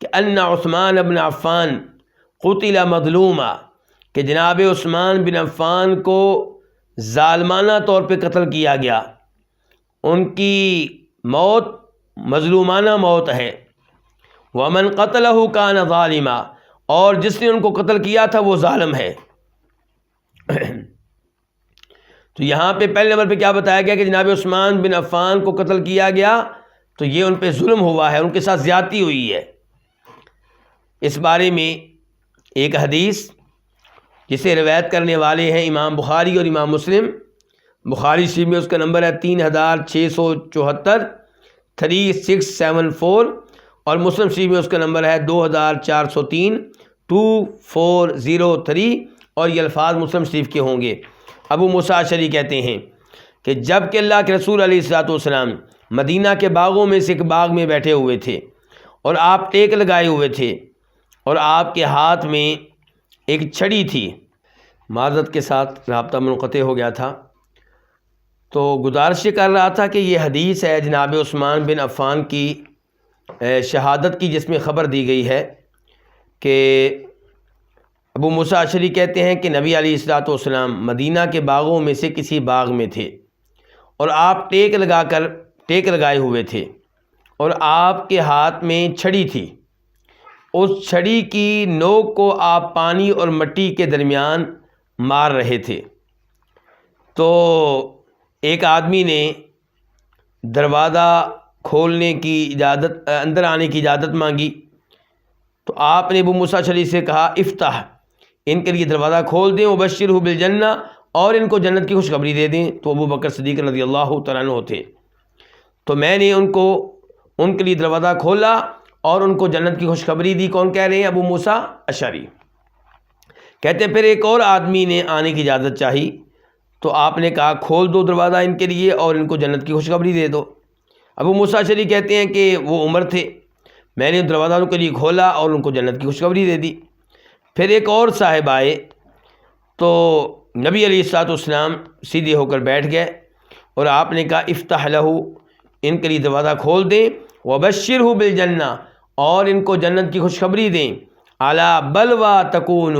Speaker 2: کہ ان عثمان بن عفان قتل مظلوما، کہ جناب عثمان بن عفان کو ظالمانہ طور پہ قتل کیا گیا، ان کی موت مظلومانہ موت ہے. ومن قتلہ کان ظالما، اور جس نے ان کو قتل کیا تھا وہ ظالم ہے. تو یہاں پہ پہلے نمبر پہ کیا بتایا گیا کہ جناب عثمان بن عفان کو قتل کیا گیا تو یہ ان پہ ظلم ہوا ہے، ان کے ساتھ زیادتی ہوئی ہے. اس بارے میں ایک حدیث جسے روایت کرنے والے ہیں امام بخاری اور امام مسلم. بخاری شریف میں اس کا نمبر ہے 3674 3674، اور مسلم شریف میں اس کا نمبر ہے 2403 2403، اور یہ الفاظ مسلم شریف کے ہوں گے. ابو موسیٰ اشعری کہتے ہیں کہ جب کہ اللہ کے رسول علیہ الصلوۃ والسلام مدینہ کے باغوں میں سے ایک باغ میں بیٹھے ہوئے تھے اور آپ ٹیک لگائے ہوئے تھے اور آپ کے ہاتھ میں ایک چھڑی تھی. معذرت کے ساتھ رابطہ منقطع ہو گیا تھا، تو گزارش کر رہا تھا کہ یہ حدیث ہے جناب عثمان بن عفان کی شہادت کی، جس میں خبر دی گئی ہے کہ ابو موسیٰ اشعری کہتے ہیں کہ نبی علیہ الصلوۃ والسلام مدینہ کے باغوں میں سے کسی باغ میں تھے اور آپ ٹیک لگائے ہوئے تھے اور آپ کے ہاتھ میں چھڑی تھی. اس چھڑی کی نوک کو آپ پانی اور مٹی کے درمیان مار رہے تھے. تو ایک آدمی نے دروازہ کھولنے کی اجازت، اندر آنے کی اجازت مانگی، تو آپ نے ابو موسیٰ اشعری سے کہا افتح، ان کے لیے دروازہ کھول دیں، وبشرہ بالجنہ، اور ان کو جنت کی خوشخبری دے دیں. تو ابو بکر صدیق رضی اللہ تعالیٰ عنہ تھے. تو میں نے ان کے لیے دروازہ کھولا اور ان کو جنت کی خوشخبری دی۔ کون کہہ رہے ہیں؟ ابو موسیٰ اشعری کہتے ہیں پھر ایک اور آدمی نے آنے کی اجازت چاہی تو آپ نے کہا کھول دو دروازہ ان کے لیے اور ان کو جنت کی خوشخبری دے دو۔ ابو موسیٰ اشعری کہتے ہیں کہ وہ عمر تھے، میں نے دروازہ ان کے لیے کھولا اور ان کو جنت کی خوشخبری دے دی۔ پھر ایک اور صاحب آئے تو نبی علیہ الصلوۃ والسلام سیدھے ہو کر بیٹھ گئے اور آپ نے کہا افتح لہ، ان کے لیے دروازہ کھول دیں، وبشرہ بالجنہ، اور ان کو جنت کی خوشخبری دیں، علی بلویٰ تکون،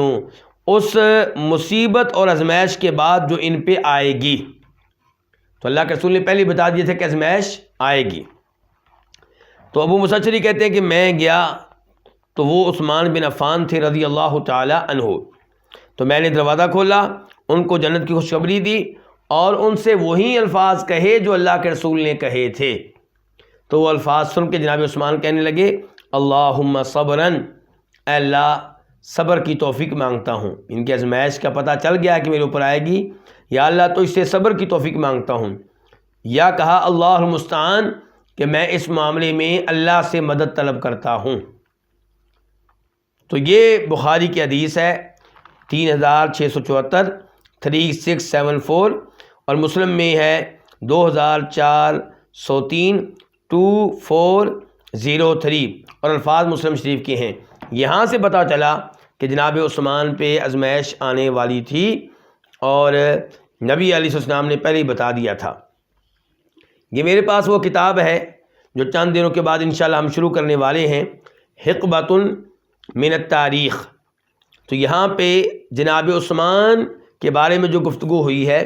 Speaker 2: اس مصیبت اور ازمائش کے بعد جو ان پہ آئے گی۔ تو اللہ کے رسول نے پہلے بتا دیا تھا کہ ازمائش آئے گی۔ تو ابو موسیٰ اشعری کہتے ہیں کہ میں گیا تو وہ عثمان بن عفان تھے رضی اللہ تعالی عنہ، تو میں نے دروازہ کھولا، ان کو جنت کی خوشخبری دی اور ان سے وہی الفاظ کہے جو اللہ کے رسول نے کہے تھے۔ تو وہ الفاظ سن کے جناب عثمان کہنے لگے اللہم صبراً، اے اللہ صبر کی توفیق مانگتا ہوں، ان کے ازمائش کا پتہ چل گیا کہ میرے اوپر آئے گی، یا اللہ تو اس سے صبر کی توفیق مانگتا ہوں، یا کہا اللہ المستعان کہ میں اس معاملے میں اللہ سے مدد طلب کرتا ہوں۔ تو یہ بخاری کی حدیث ہے 3674 3674، اور مسلم میں ہے 2403 2403، اور الفاظ مسلم شریف کے ہیں۔ یہاں سے پتہ چلا کہ جناب عثمان پہ ازمائش آنے والی تھی اور نبی علیہ السلام نے پہلے ہی بتا دیا تھا۔ یہ میرے پاس وہ کتاب ہے جو چند دنوں کے بعد انشاءاللہ ہم شروع کرنے والے ہیں، حقبۃ من التاریخ۔ تو یہاں پہ جناب عثمان کے بارے میں جو گفتگو ہوئی ہے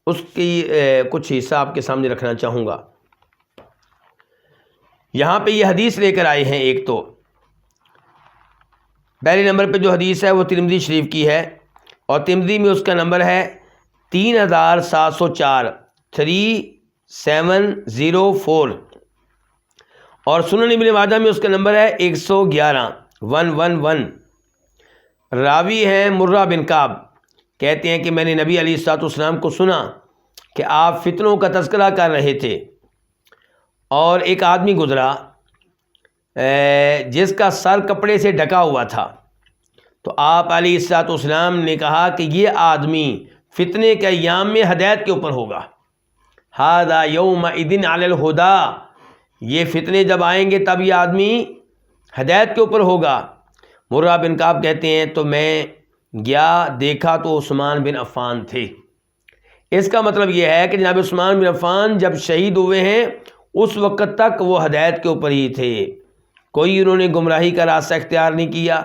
Speaker 2: اس کی کچھ حصہ آپ کے سامنے رکھنا چاہوں گا۔ یہاں پہ یہ حدیث لے کر آئے ہیں، ایک تو پہلے نمبر پہ جو حدیث ہے وہ ترمذی شریف کی ہے، اور ترمذی میں اس کا نمبر ہے 3704 3704، اور سنن ابن ماجہ میں اس کا نمبر ہے 111 111۔ راوی ہیں مرہ بن کعب، کہتے ہیں کہ میں نے نبی علیہ الصلوۃ والسلام کو سنا کہ آپ فتنوں کا تذکرہ کر رہے تھے، اور ایک آدمی گزرا جس کا سر کپڑے سے ڈھکا ہوا تھا، تو آپ علیہ الصلوۃ والسلام نے کہا کہ یہ آدمی فتنے کے ایام میں ہدایت کے اوپر ہوگا، ھذا یومئذ علی الہدی، یہ فتنے جب آئیں گے تب یہ آدمی ہدایت کے اوپر ہوگا۔ مرہ بن کعب کہتے ہیں تو میں گیا، دیکھا تو عثمان بن عفان تھے۔ اس کا مطلب یہ ہے کہ جناب عثمان بن عفان جب شہید ہوئے ہیں اس وقت تک وہ ہدایت کے اوپر ہی تھے، کوئی انہوں نے گمراہی کا راستہ اختیار نہیں کیا،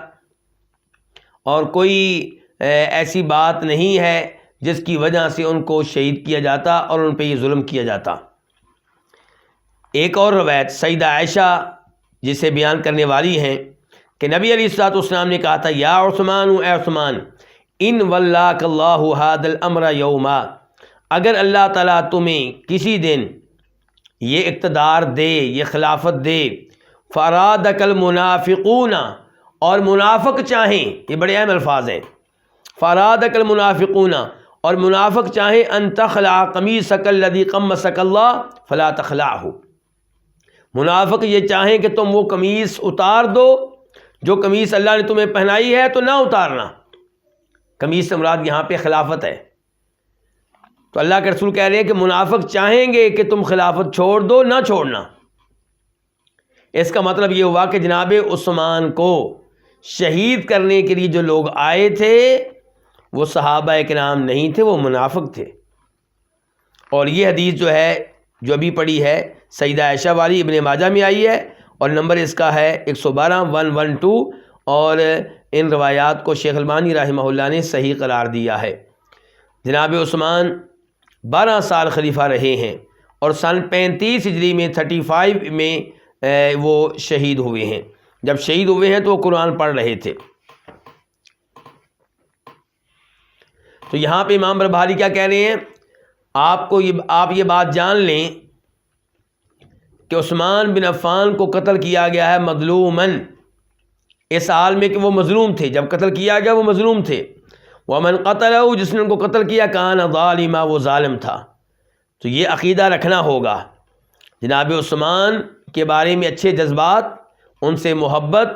Speaker 2: اور کوئی ایسی بات نہیں ہے جس کی وجہ سے ان کو شہید کیا جاتا اور ان پہ یہ ظلم کیا جاتا۔ ایک اور روایت سیدہ عائشہ جسے بیان کرنے والی ہیں کہ نبی علیہ الصلوۃ والسلام نے کہا تھا یا عثمان، اے عثمان، ان ولاک اللہ ھذا الامر یوما، اگر اللہ تعالیٰ تمہیں کسی دن یہ اقتدار دے، یہ خلافت دے، فارادک المنافقون، اور منافق چاہیں، یہ بڑے اہم الفاظ ہیں، فارادک المنافقون، اور منافق چاہیں ان تخلع قمیصک الذی قمصک اللہ فلا تخلعہ، منافق یہ چاہیں کہ تم وہ قمیص اتار دو جو قمیص اللہ نے تمہیں پہنائی ہے تو نہ اتارنا۔ قمیص سے مراد یہاں پہ خلافت ہے۔ تو اللہ کے رسول کہہ رہے ہیں کہ منافق چاہیں گے کہ تم خلافت چھوڑ دو، نہ چھوڑنا۔ اس کا مطلب یہ ہوا کہ جناب عثمان کو شہید کرنے کے لیے جو لوگ آئے تھے وہ صحابہ کرام نہیں تھے، وہ منافق تھے۔ اور یہ حدیث جو ہے جو ابھی پڑھی ہے سیدہ عائشہ والی ابن ماجہ میں آئی ہے، اور نمبر اس کا ہے 112 112، اور ان روایات کو شیخ البانی رحمہ اللہ نے صحیح قرار دیا ہے۔ جناب عثمان 12 سال خلیفہ رہے ہیں، اور سن 35 ہجری میں 35 میں وہ شہید ہوئے ہیں۔ جب شہید ہوئے ہیں تو وہ قرآن پڑھ رہے تھے۔ تو یہاں پہ امام بربہاری کیا کہہ رہے ہیں، آپ یہ بات جان لیں کہ عثمان بن عفان کو قتل کیا گیا ہے مظلوماً، اس حال میں کہ وہ مظلوم تھے، جب قتل کیا گیا وہ مظلوم تھے۔ ومن قتلہ، جس نے ان کو قتل کیا، کان ظالما، وہ ظالم تھا۔ تو یہ عقیدہ رکھنا ہوگا، جناب عثمان کے بارے میں اچھے جذبات ان سے محبت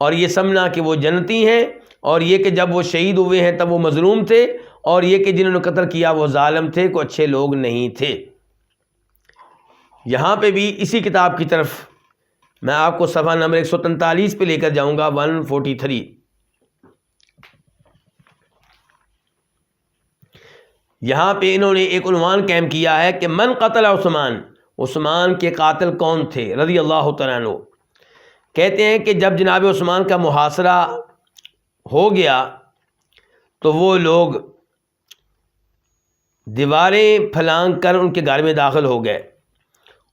Speaker 2: اور یہ سمجھنا کہ وہ جنتی ہیں، اور یہ کہ جب وہ شہید ہوئے ہیں تب وہ مظلوم تھے، اور یہ کہ جنہوں نے قتل کیا وہ ظالم تھے، کوئی اچھے لوگ نہیں تھے۔ یہاں پہ بھی اسی کتاب کی طرف میں آپ کو صفحہ نمبر 143 پہ لے کر جاؤں گا، 143۔ یہاں پہ انہوں نے ایک عنوان قائم کیا ہے کہ من قتل عثمان، عثمان کے قاتل کون تھے رضی اللہ تعالیٰ عنہ۔ کہتے ہیں کہ جب جناب عثمان کا محاصرہ ہو گیا تو وہ لوگ دیواریں پھلانگ کر ان کے گھر میں داخل ہو گئے،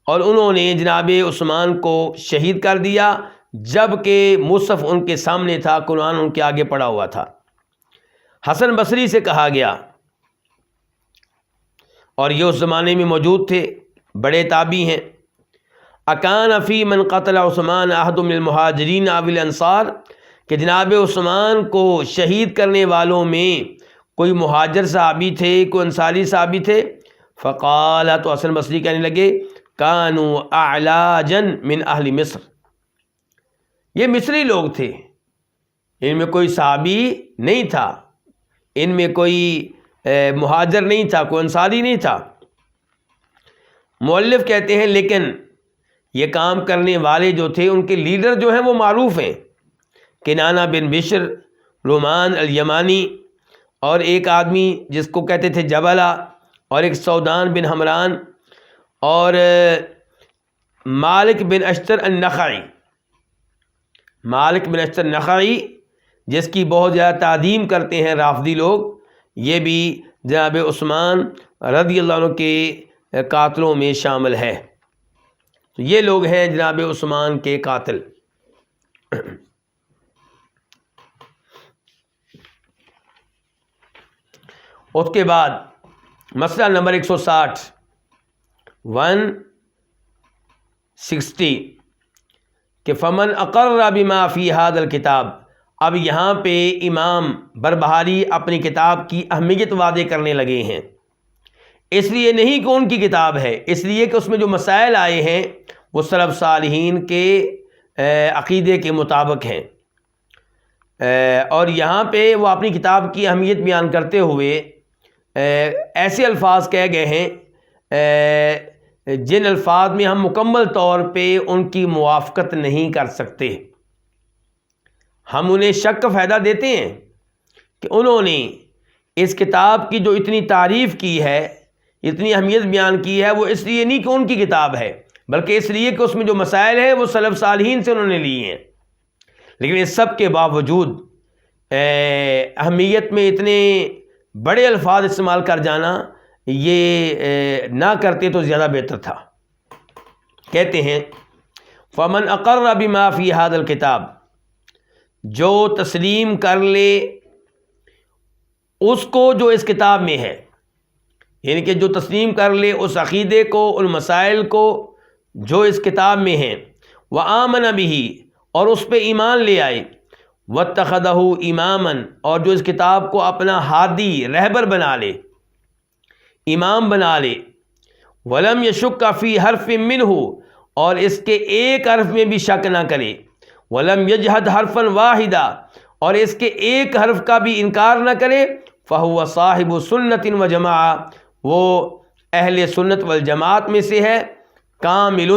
Speaker 2: اور انہوں نے جناب عثمان کو شہید کر دیا، جب کہ مصحف ان کے سامنے تھا، قرآن ان کے آگے پڑا ہوا تھا۔ حسن بصری سے کہا گیا، اور یہ اس زمانے میں موجود تھے، بڑے تابعی ہیں، اکان فی من قتل عثمان احد من المہاجرین او الانصار، کہ جناب عثمان کو شہید کرنے والوں میں کوئی مہاجر صحابی تھے، کوئی انصاری صحابی تھے؟ فقال، تو حسن بصری کہنے لگے، کانوا اعلاجا من اہل مصر، یہ مصری لوگ تھے، ان میں کوئی صحابی نہیں تھا، ان میں کوئی مہاجر نہیں تھا، کوئی انصاری نہیں تھا۔ مؤلف کہتے ہیں لیکن یہ کام کرنے والے جو تھے ان کے لیڈر جو ہیں وہ معروف ہیں، کنانہ بن بشر، رومان الیمانی، اور ایک آدمی جس کو کہتے تھے جبلہ، اور ایک سودان بن حمران، اور مالک بن اشتر النخعی، مالک بن اشتر النخعی جس کی بہت زیادہ تعظیم کرتے ہیں رافضی لوگ، یہ بھی جناب عثمان رضی اللہ عنہ کے قاتلوں میں شامل ہے۔ تو یہ لوگ ہیں جناب عثمان کے قاتل۔ اس کے بعد مسئلہ نمبر 160 کہ فمن اقر بما فی ھذا الکتاب، اب یہاں پہ امام بربہاری اپنی کتاب کی اہمیت واضح کرنے لگے ہیں، اس لیے نہیں کہ ان کی کتاب ہے، اس لیے کہ اس میں جو مسائل آئے ہیں وہ سلف صالحین کے عقیدے کے مطابق ہیں، اور یہاں پہ وہ اپنی کتاب کی اہمیت بیان کرتے ہوئے ایسے الفاظ کہہ گئے ہیں جن الفاظ میں ہم مکمل طور پہ ان کی موافقت نہیں کر سکتے۔ ہم انہیں شک کا فائدہ دیتے ہیں کہ انہوں نے اس کتاب کی جو اتنی تعریف کی ہے، اتنی اہمیت بیان کی ہے، وہ اس لیے نہیں کہ ان کی کتاب ہے، بلکہ اس لیے کہ اس میں جو مسائل ہیں وہ سلف صالحین سے انہوں نے لیے ہیں۔ لیکن اس سب کے باوجود اہمیت میں اتنے بڑے الفاظ استعمال کر جانا یہ نہ کرتے تو زیادہ بہتر تھا۔ کہتے ہیں فمن اقر بما فی ھذا الکتاب، جو تسلیم کر لے اس کو جو اس کتاب میں ہے، یعنی کہ جو تسلیم کر لے اس عقیدے کو، ان مسائل کو جو اس کتاب میں ہیں، وآمن بہ، اور اس پہ ایمان لے آئے، واتخذہ اماما، اور جو اس کتاب کو اپنا ہادی رہبر بنا لے، امام بنا لے، ولم یشک فی حرف منہ، اور اس کے ایک حرف میں بھی شک نہ کرے، ولم یجحد حرفا واحدا، اور اس کے ایک حرف کا بھی انکار نہ کرے، فہو صاحب سنت و جماعہ، وہ اہل سنت والجماعت میں سے ہے، کامل،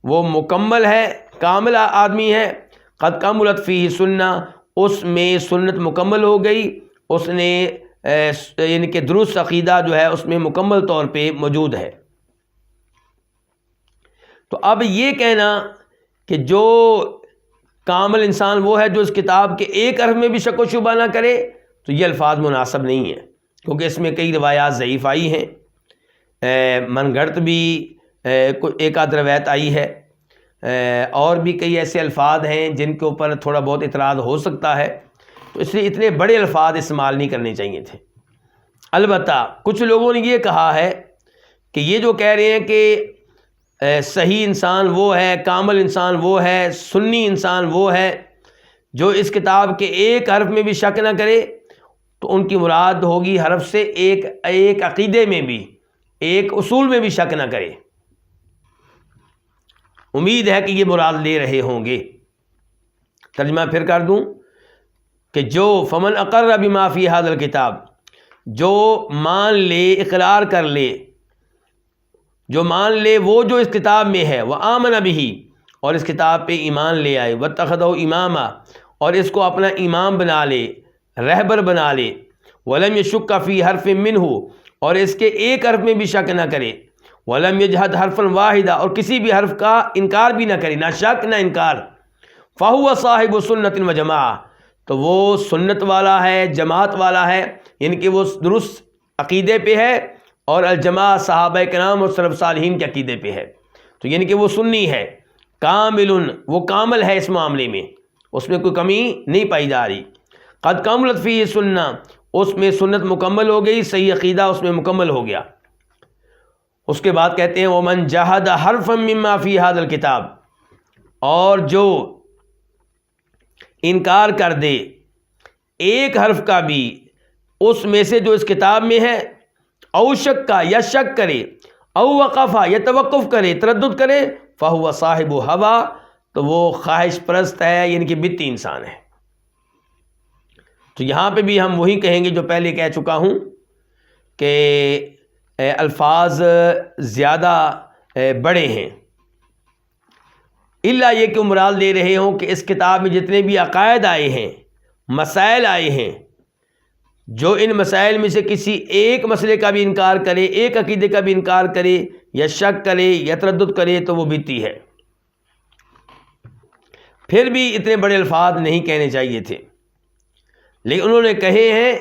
Speaker 2: وہ مکمل ہے، کامل آدمی ہے، قد کملت فیہ سنہ، اس میں سنت مکمل ہو گئی، اس نے یعنی کہ درست عقیدہ جو ہے اس میں مکمل طور پہ موجود ہے۔ تو اب یہ کہنا کہ جو کامل انسان وہ ہے جو اس کتاب کے ایک حرف میں بھی شک و شبہ نہ کرے، تو یہ الفاظ مناسب نہیں ہیں، کیونکہ اس میں کئی روایات ضعیف آئی ہیں، من گھڑت بھی ایک آدھ روایت آئی ہے، اور بھی کئی ایسے الفاظ ہیں جن کے اوپر تھوڑا بہت اعتراض ہو سکتا ہے، تو اس لیے اتنے بڑے الفاظ استعمال نہیں کرنے چاہیے تھے۔ البتہ کچھ لوگوں نے یہ کہا ہے کہ یہ جو کہہ رہے ہیں کہ صحیح انسان وہ ہے، کامل انسان وہ ہے، سنی انسان وہ ہے جو اس کتاب کے ایک حرف میں بھی شک نہ کرے، تو ان کی مراد ہوگی حرف سے ایک عقیدے میں بھی، ایک اصول میں بھی شک نہ کرے۔ امید ہے کہ یہ مراد لے رہے ہوں گے۔ ترجمہ پھر کر دوں کہ جو فمن اقر بما فی ھذا الکتاب، جو مان لے، اقرار کر لے، جو مان لے وہ جو اس کتاب میں ہے، وآمن بہ، اور اس کتاب پہ ایمان لے آئے، واتخذہ اماما، اور اس کو اپنا امام بنا لے، رہبر بنا لے، ولم یشک فی حرف منہ، اور اس کے ایک حرف میں بھی شک نہ کرے، ولم یجحد حرفا واحدا، اور کسی بھی حرف کا انکار بھی نہ کرے، نہ شک نہ انکار، فہو صاحب سنت و جماعہ، تو وہ سنت والا ہے، جماعت والا ہے، یعنی کہ وہ درست عقیدے پہ ہے، اور الجماعہ صحابہ کرام اور سلف صالحین کے عقیدے پہ ہے، تو یعنی کہ وہ سنی ہے، کامل، وہ کامل ہے اس معاملے میں، اس میں کوئی کمی نہیں پائی جا رہی، قد کملت فیہ سنہ، اس میں سنت مکمل ہو گئی، صحیح عقیدہ اس میں مکمل ہو گیا۔ اس کے بعد کہتے ہیں ومن جحد حرفا مما فی ھذا الکتاب، اور جو انکار کر دے ایک حرف کا بھی اس میں سے جو اس کتاب میں ہے، او شک کا، یا شک کرے، او وقفا، یا توقف کرے، تردد کرے، فہو صاحب ہوا، تو وہ خواہش پرست ہے، یعنی کہ بدعتی انسان ہے۔ تو یہاں پہ بھی ہم وہی کہیں گے جو پہلے کہہ چکا ہوں کہ الفاظ زیادہ بڑے ہیں، الا یہ کہ مراد لے رہے ہوں کہ اس کتاب میں جتنے بھی عقائد آئے ہیں، مسائل آئے ہیں، جو ان مسائل میں سے کسی ایک مسئلے کا بھی انکار کرے، ایک عقیدے کا بھی انکار کرے، یا شک کرے یا تردد کرے، تو وہ بدعتی ہے۔ پھر بھی اتنے بڑے الفاظ نہیں کہنے چاہیے تھے، لیکن انہوں نے کہے ہیں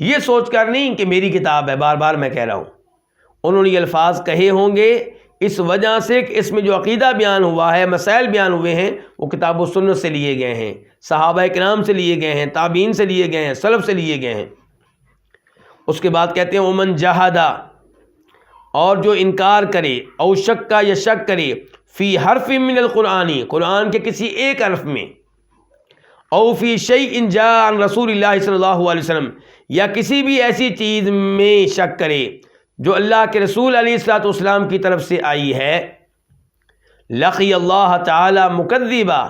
Speaker 2: یہ سوچ کر نہیں کہ میری کتاب ہے، بار بار میں کہہ رہا ہوں، انہوں نے یہ الفاظ کہے ہوں گے اس وجہ سے کہ اس میں جو عقیدہ بیان ہوا ہے، مسائل بیان ہوئے ہیں، وہ کتاب و سنت سے لیے گئے ہیں، صحابہ کرام سے لیے گئے ہیں، تابعین سے لیے گئے ہیں، سلف سے لیے گئے ہیں۔ اس کے بعد کہتے ہیں ومن جحدا، اور جو انکار کرے، او شک کا، یا شک کرے، فی حرف من القرآن، قرآن کے کسی ایک حرف میں، او فی شیء جاء عن رسول اللہ صلی اللہ علیہ وسلم، یا کسی بھی ایسی چیز میں شک کرے جو اللہ کے رسول علیہ الصلوۃ والسلام کی طرف سے آئی ہے، لقی اللہ تعالی مکذبا،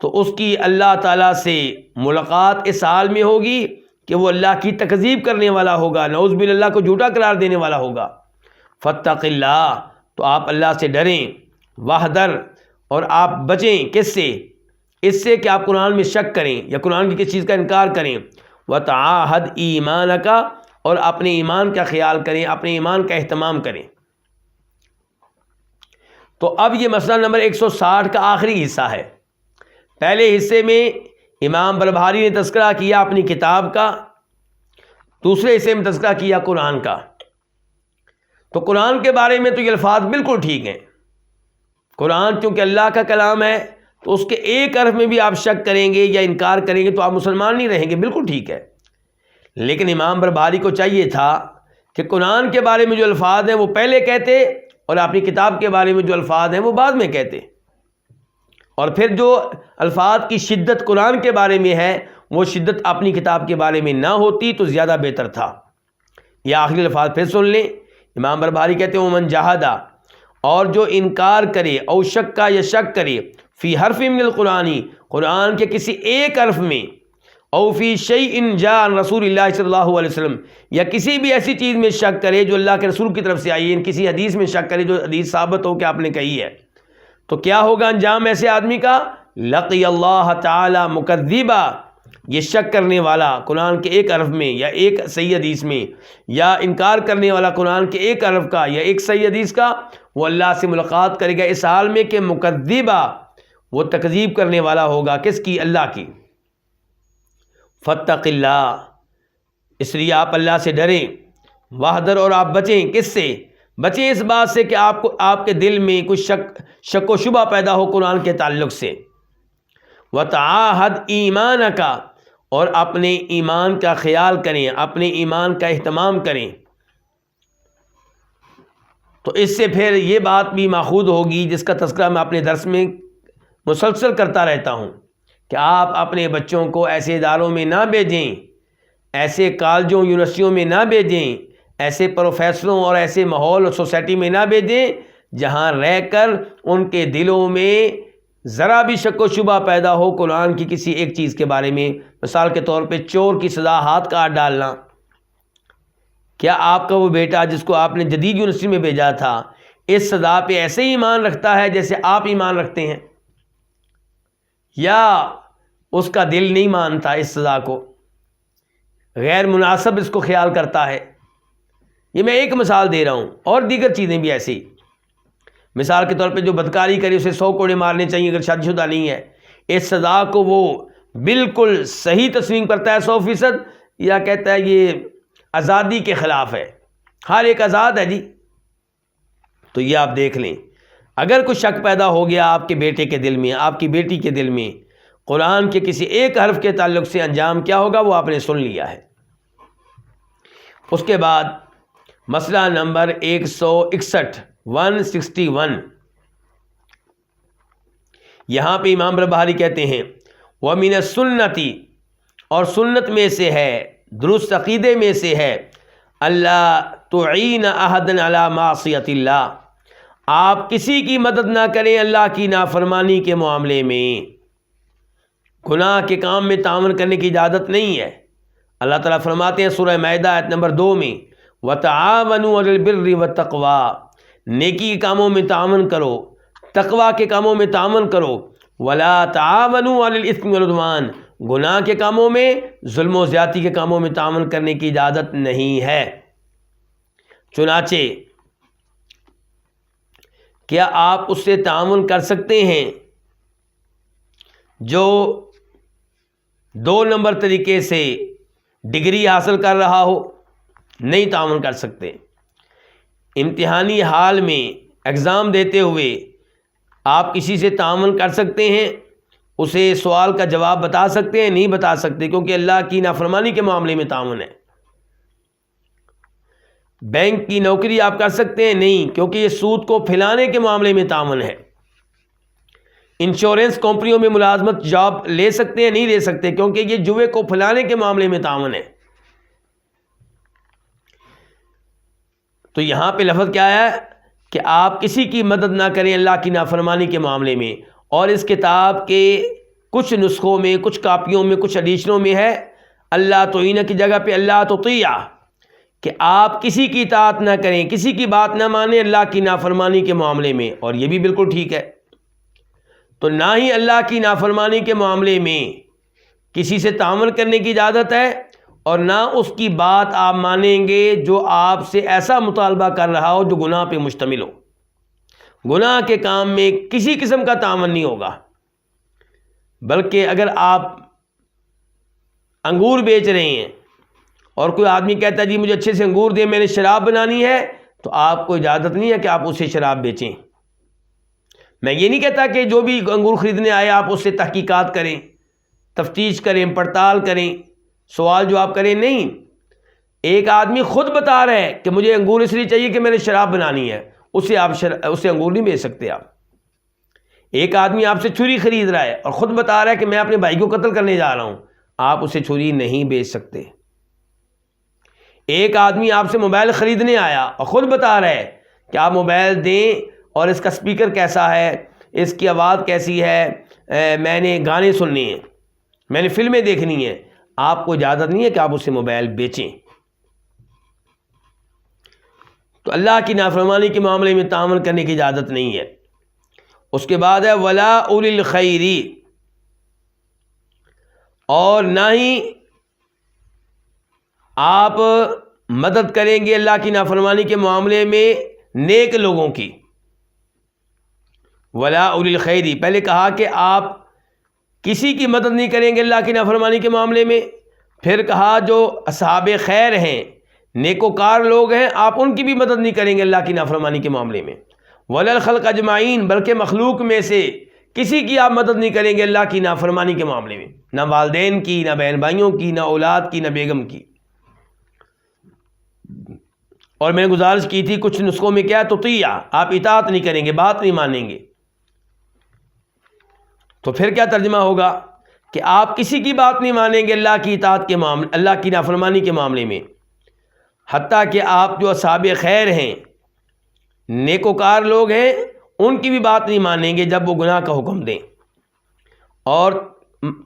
Speaker 2: تو اس کی اللہ تعالیٰ سے ملاقات اس حال میں ہوگی کہ وہ اللہ کی تکذیب کرنے والا ہوگا، نعوذ باللہ کو جھوٹا قرار دینے والا ہوگا۔ فاتق اللہ، تو آپ اللہ سے ڈریں، واحذر، اور آپ بچیں، کس سے؟ اس سے کہ آپ قرآن میں شک کریں یا قرآن کی کسی چیز کا انکار کریں، وتعاہد ایمانک، اور اپنے ایمان کا خیال کریں، اپنے ایمان کا اہتمام کریں۔ تو اب یہ مسئلہ نمبر 160 کا آخری حصہ ہے۔ پہلے حصے میں امام بربہاری نے تذکرہ کیا اپنی کتاب کا، دوسرے حصے میں تذکرہ کیا قرآن کا۔ تو قرآن کے بارے میں تو یہ الفاظ بالکل ٹھیک ہیں، قرآن چونکہ اللہ کا کلام ہے تو اس کے ایک حرف میں بھی آپ شک کریں گے یا انکار کریں گے تو آپ مسلمان نہیں رہیں گے، بالکل ٹھیک ہے۔ لیکن امام بربہاری کو چاہیے تھا کہ قرآن کے بارے میں جو الفاظ ہیں وہ پہلے کہتے، اور اپنی کتاب کے بارے میں جو الفاظ ہیں وہ بعد میں کہتے، اور پھر جو الفاظ کی شدت قرآن کے بارے میں ہے وہ شدت اپنی کتاب کے بارے میں نہ ہوتی تو زیادہ بہتر تھا۔ یہ آخری الفاظ پھر سن لیں، امام بربہاری کہتے ہیں ومن جحدا، اور جو انکار کرے، او شک کا، یا شک کرے، فی حرف من القرآن، قرآن کے کسی ایک حرف میں، او فی شیء جاء عن رسول اللہ صلی اللہ علیہ وسلم، یا کسی بھی ایسی چیز میں شک کرے جو اللہ کے رسول کی طرف سے آئی ہے، کسی حدیث میں شک کرے جو حدیث ثابت ہو کہ آپ نے کہی ہے، تو کیا ہوگا انجام ایسے آدمی کا؟ لقی اللہ تعالی مکذبا، یہ شک کرنے والا قرآن کے ایک حرف میں یا ایک صحیح حدیث میں، یا انکار کرنے والا قرآن کے ایک حرف کا یا ایک صحیح حدیث کا، وہ اللہ سے ملاقات کرے گا اس حال میں کہ مکذبا، وہ تکذیب کرنے والا ہوگا، کس کی؟ اللہ کی۔ فاتق اللہ، اس لیے آپ اللہ سے ڈریں، واحذر، اور آپ بچیں، کس سے؟ بچیں اس بات سے کہ آپ کے دل میں کچھ شک و شبہ پیدا ہو قرآن کے تعلق سے۔ وتعاہد ایمانک، اور اپنے ایمان کا خیال کریں، اپنے ایمان کا اہتمام کریں۔ تو اس سے پھر یہ بات بھی ماخوذ ہوگی جس کا تذکرہ میں اپنے درس میں مسلسل کرتا رہتا ہوں کہ آپ اپنے بچوں کو ایسے اداروں میں نہ بھیجیں، ایسے کالجوں یونیورسٹیوں میں نہ بھیجیں، ایسے پروفیسروں اور ایسے ماحول اور سوسائٹی میں نہ بھیجیں جہاں رہ کر ان کے دلوں میں ذرا بھی شک و شبہ پیدا ہو قرآن کی کسی ایک چیز کے بارے میں، مثال کے طور پہ چور کی سزا ہاتھ کاٹ ڈالنا، کیا آپ کا وہ بیٹا جس کو آپ نے جدید یونیورسٹی میں بھیجا تھا اس سزا پہ ایسے ہی ایمان رکھتا ہے جیسے آپ ایمان رکھتے ہیں، یا اس کا دل نہیں مانتا اس سزا کو، غیر مناسب اس کو خیال کرتا ہے؟ یہ میں ایک مثال دے رہا ہوں، اور دیگر چیزیں بھی ایسی. مثال کے طور پہ جو بدکاری کرے اسے 100 کوڑے مارنے چاہیے اگر شادی شدہ نہیں ہے. اس سزا کو وہ بالکل صحیح تسلیم کرتا ہے 100%، یا کہتا ہے یہ آزادی کے خلاف ہے، ہر ایک آزاد ہے جی. تو یہ آپ دیکھ لیں، اگر کوئی شک پیدا ہو گیا آپ کے بیٹے کے دل میں، آپ کی بیٹی کے دل میں قرآن کے کسی ایک حرف کے تعلق سے، انجام کیا ہوگا وہ آپ نے سن لیا ہے. اس کے بعد مسئلہ نمبر 161 یہاں پہ امام بہاری کہتے ہیں وَمِنَ السُنَّةِ، اور سنت میں سے ہے، درست عقیدے میں سے ہے، اللہ تعین احدًا علی معصیۃ اللہ، آپ کسی کی مدد نہ کریں اللہ کی نافرمانی کے معاملے میں. گناہ کے کام میں تعاون کرنے کی اجازت نہیں ہے. اللہ تعالیٰ فرماتے ہیں سورہ مائدہ آیت نمبر 2 میں وَتَعَاوَنُوا عَلَى الْبِرِّ وَالتَّقْوَىٰ، نیکی کے کاموں میں تعاون کرو، تقویٰ کے کاموں میں تعاون کرو. وَلَا تَعَاوَنُوا عَلَى الْإِثْمِ وَالْعُدْوَانِ، گناہ کے کاموں میں، ظلم و زیادتی کے کاموں میں تعاون کرنے کی اجازت نہیں ہے. چنانچہ کیا آپ اس سے تعاون کر سکتے ہیں جو 2 نمبر طریقے سے ڈگری حاصل کر رہا ہو؟ نہیں تعاون کر سکتے. امتحانی حال میں ایگزام دیتے ہوئے آپ کسی سے تعاون کر سکتے ہیں، اسے سوال کا جواب بتا سکتے ہیں؟ نہیں بتا سکتے، کیونکہ اللہ کی نافرمانی کے معاملے میں تعاون ہے. بینک کی نوکری آپ کر سکتے ہیں؟ نہیں، کیونکہ یہ سود کو پھیلانے کے معاملے میں تعاون ہے. انشورنس کمپنیوں میں ملازمت جاب لے سکتے ہیں؟ نہیں لے سکتے، کیونکہ یہ جوئے کو پھیلانے کے معاملے میں تعاون ہے. تو یہاں پہ لفظ کیا ہے کہ آپ کسی کی مدد نہ کریں اللہ کی نافرمانی کے معاملے میں. اور اس کتاب کے کچھ نسخوں میں، کچھ کاپیوں میں، کچھ ایڈیشنوں میں ہے اللہ تعین کی جگہ پہ اللہ تطیع، کہ آپ کسی کی اطاعت نہ کریں، کسی کی بات نہ مانیں اللہ کی نافرمانی کے معاملے میں. اور یہ بھی بالکل ٹھیک ہے. تو نہ ہی اللہ کی نافرمانی کے معاملے میں کسی سے تعاون کرنے کی اجازت ہے، اور نہ اس کی بات آپ مانیں گے جو آپ سے ایسا مطالبہ کر رہا ہو جو گناہ پہ مشتمل ہو. گناہ کے کام میں کسی قسم کا تعاون نہیں ہوگا. بلکہ اگر آپ انگور بیچ رہے ہیں اور کوئی آدمی کہتا ہے جی مجھے اچھے سے انگور دیں، میں نے شراب بنانی ہے، تو آپ کو اجازت نہیں ہے کہ آپ اسے شراب بیچیں. میں یہ نہیں کہتا کہ جو بھی انگور خریدنے آئے آپ اس سے تحقیقات کریں، تفتیش کریں، پڑتال کریں، سوال جواب کریں. نہیں، ایک آدمی خود بتا رہا ہے کہ مجھے انگور اس لیے چاہیے کہ میں نے شراب بنانی ہے، اسے انگور نہیں بیچ سکتے آپ. ایک آدمی آپ سے چھری خرید رہا ہے اور خود بتا رہا ہے کہ میں اپنے بھائی کو قتل کرنے جا رہا ہوں، آپ اسے چھری نہیں بیچ سکتے. ایک آدمی آپ سے موبائل خریدنے آیا اور خود بتا رہا ہے کہ آپ موبائل دیں اور اس کا سپیکر کیسا ہے، اس کی آواز کیسی ہے، میں نے گانے سننے ہیں، میں نے فلمیں دیکھنی ہیں، آپ کو اجازت نہیں ہے کہ آپ اسے موبائل بیچیں. تو اللہ کی نافرمانی کے معاملے میں تعاون کرنے کی اجازت نہیں ہے. اس کے بعد ہے ولا اولی الخیر، اور نہ ہی آپ مدد کریں گے اللہ کی نافرمانی کے معاملے میں نیک لوگوں کی. ولا اولی الخیر، پہلے کہا کہ آپ کسی کی مدد نہیں کریں گے اللہ کی نافرمانی کے معاملے میں، پھر کہا جو اصحاب خیر ہیں، نیکوکار لوگ ہیں، آپ ان کی بھی مدد نہیں کریں گے اللہ کی نافرمانی کے معاملے میں. ولا الخلق اجمعین، بلکہ مخلوق میں سے کسی کی آپ مدد نہیں کریں گے اللہ کی نافرمانی کے معاملے میں، نہ والدین کی، نہ بہن بھائیوں کی، نہ اولاد کی، نہ بیگم کی. اور میں نے گزارش کی تھی کچھ نسخوں میں کیا ہے تطیع، آپ اطاعت نہیں کریں گے، بات نہیں مانیں گے. تو پھر کیا ترجمہ ہوگا کہ آپ کسی کی بات نہیں مانیں گے اللہ کی اطاعت کے معاملے، اللہ کی نافرمانی کے معاملے میں. حتیٰ کہ آپ جو اصحاب خیر ہیں، نیکوکار لوگ ہیں، ان کی بھی بات نہیں مانیں گے جب وہ گناہ کا حکم دیں. اور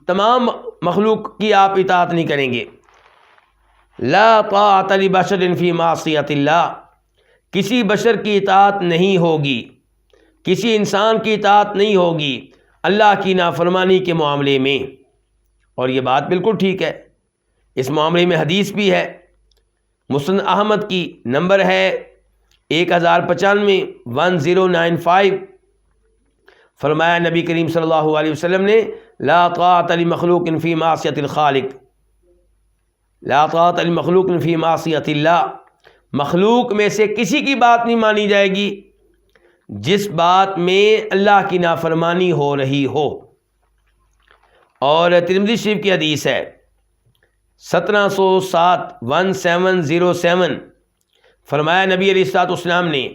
Speaker 2: تمام مخلوق کی آپ اطاعت نہیں کریں گے۔ لا طاعۃ لبشر فی معصیۃ اللہ، کسی بشر کی اطاعت نہیں ہوگی، کسی انسان کی اطاعت نہیں ہوگی اللہ کی نافرمانی کے معاملے میں۔ اور یہ بات بالکل ٹھیک ہے، اس معاملے میں حدیث بھی ہے، مسند احمد کی نمبر ہے 1095 فرمایا نبی کریم صلی اللہ علیہ وسلم نے لا طاعۃ لمخلوق فی معصیۃ الخالق، لا طاعۃ لمخلوق فی معصیۃ اللہ، مخلوق میں سے کسی کی بات نہیں مانی جائے گی جس بات میں اللہ کی نافرمانی ہو رہی ہو۔ اور ترمذی شریف کی حدیث ہے 1707 فرمایا نبی علیہ الصلوۃ والسلام نے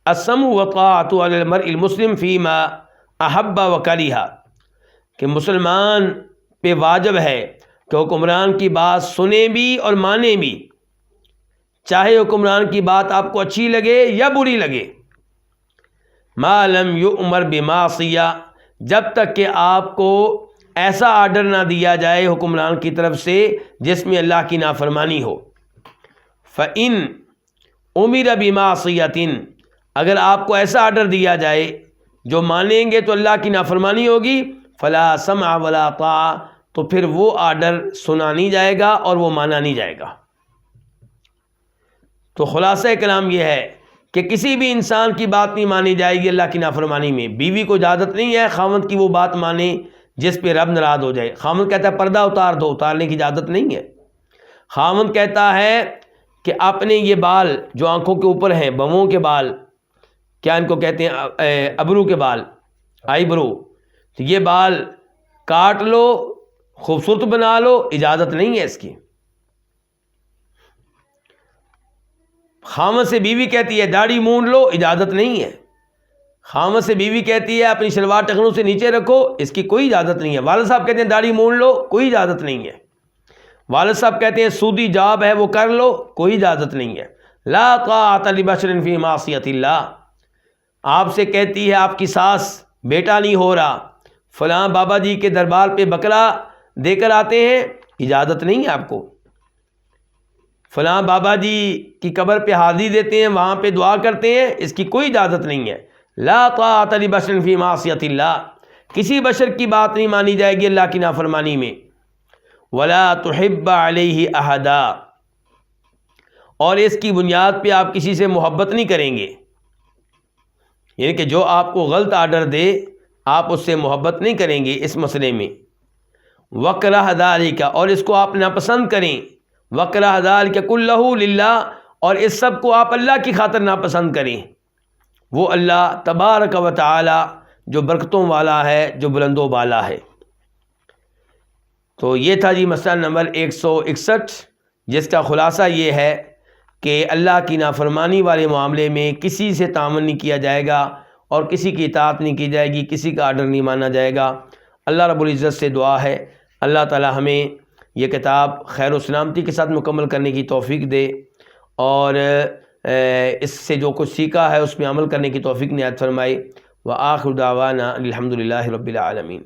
Speaker 2: السمع والطاعۃ علی المرء المسلم فیما احب وکرہ، کہ مسلمان پہ واجب ہے کہ حکمران کی بات سنے بھی اور مانے بھی، چاہے حکمران کی بات آپ کو اچھی لگے یا بری لگے، ما لم یؤمر بمعصیہ، جب تک کہ آپ کو ایسا آرڈر نہ دیا جائے حکمران کی طرف سے جس میں اللہ کی نافرمانی ہو۔ فَإِنْ أُمِرَ بِمَعْصِيَةٍ، اگر آپ کو ایسا آرڈر دیا جائے جو مانیں گے تو اللہ کی نافرمانی ہوگی، فَلَا سَمْعَ وَلَا طَاعَةَ، تو پھر وہ آرڈر سنا نہیں جائے گا اور وہ مانا نہیں جائے گا۔ تو خلاصہ کلام یہ ہے کہ کسی بھی انسان کی بات نہیں مانی جائے گی اللہ کی نافرمانی میں۔ بیوی کو اجازت نہیں ہے خاوند کی وہ بات مانے جس پہ رب ناراض ہو جائے۔ خاوند کہتا ہے پردہ اتار دو، اتارنے کی اجازت نہیں ہے۔ خاوند کہتا ہے کہ اپنے یہ بال جو آنکھوں کے اوپر ہیں، بووں کے بال، کیا ان کو کہتے ہیں، ابرو کے بال، آئی برو، تو یہ بال کاٹ لو، خوبصورت بنا لو، اجازت نہیں ہے اس کی۔ خاوند سے بیوی کہتی ہے داڑھی مونڈ لو، اجازت نہیں ہے۔ خاوند سے بیوی کہتی ہے اپنی شلوار ٹخنوں سے نیچے رکھو، اس کی کوئی اجازت نہیں ہے۔ والد صاحب کہتے ہیں داڑھی مونڈ لو، کوئی اجازت نہیں ہے۔ والد صاحب کہتے ہیں سودی جاب ہے وہ کر لو، کوئی اجازت نہیں ہے۔ لا طاعۃ لبشر فی معصیۃ اللہ، آپ سے کہتی ہے آپ کی ساس بیٹا نہیں ہو رہا، فلاں بابا جی کے دربار پہ بکرا دے کر آتے ہیں، اجازت نہیں ہے آپ کو۔ فلاں بابا جی کی قبر پہ حاضری دیتے ہیں، وہاں پہ دعا کرتے ہیں، اس کی کوئی اجازت نہیں ہے۔ لا طاعۃ لبشر فی معصیۃ اللہ، کسی بشر کی بات نہیں مانی جائے گی اللہ کی نافرمانی میں۔ ولا تحب علیہ احدا، اور اس کی بنیاد پہ آپ کسی سے محبت نہیں کریں گے، یعنی کہ جو آپ کو غلط آرڈر دے آپ اس سے محبت نہیں کریں گے اس مسئلے میں۔ وکرہ ذالک، اور اس کو آپ ناپسند کریں، وکرہ ذالک کلہ للہ، اور اس سب کو آپ اللہ کی خاطر ناپسند کریں، وہ اللہ تبارک و تعالی جو برکتوں والا ہے، جو بلند و بالا ہے۔ تو یہ تھا جی مسئلہ نمبر 161، جس کا خلاصہ یہ ہے کہ اللہ کی نافرمانی والے معاملے میں کسی سے تعامل نہیں کیا جائے گا اور کسی کی اطاعت نہیں کی جائے گی، کسی کا آرڈر نہیں مانا جائے گا۔ اللہ رب العزت سے دعا ہے اللہ تعالی ہمیں یہ کتاب خیر و سلامتی کے ساتھ مکمل کرنے کی توفیق دے، اور اس سے جو کچھ سیکھا ہے اس میں عمل کرنے کی توفیق عنایت فرمائے۔ وآخر دعوانا الحمد للہ رب العالمین۔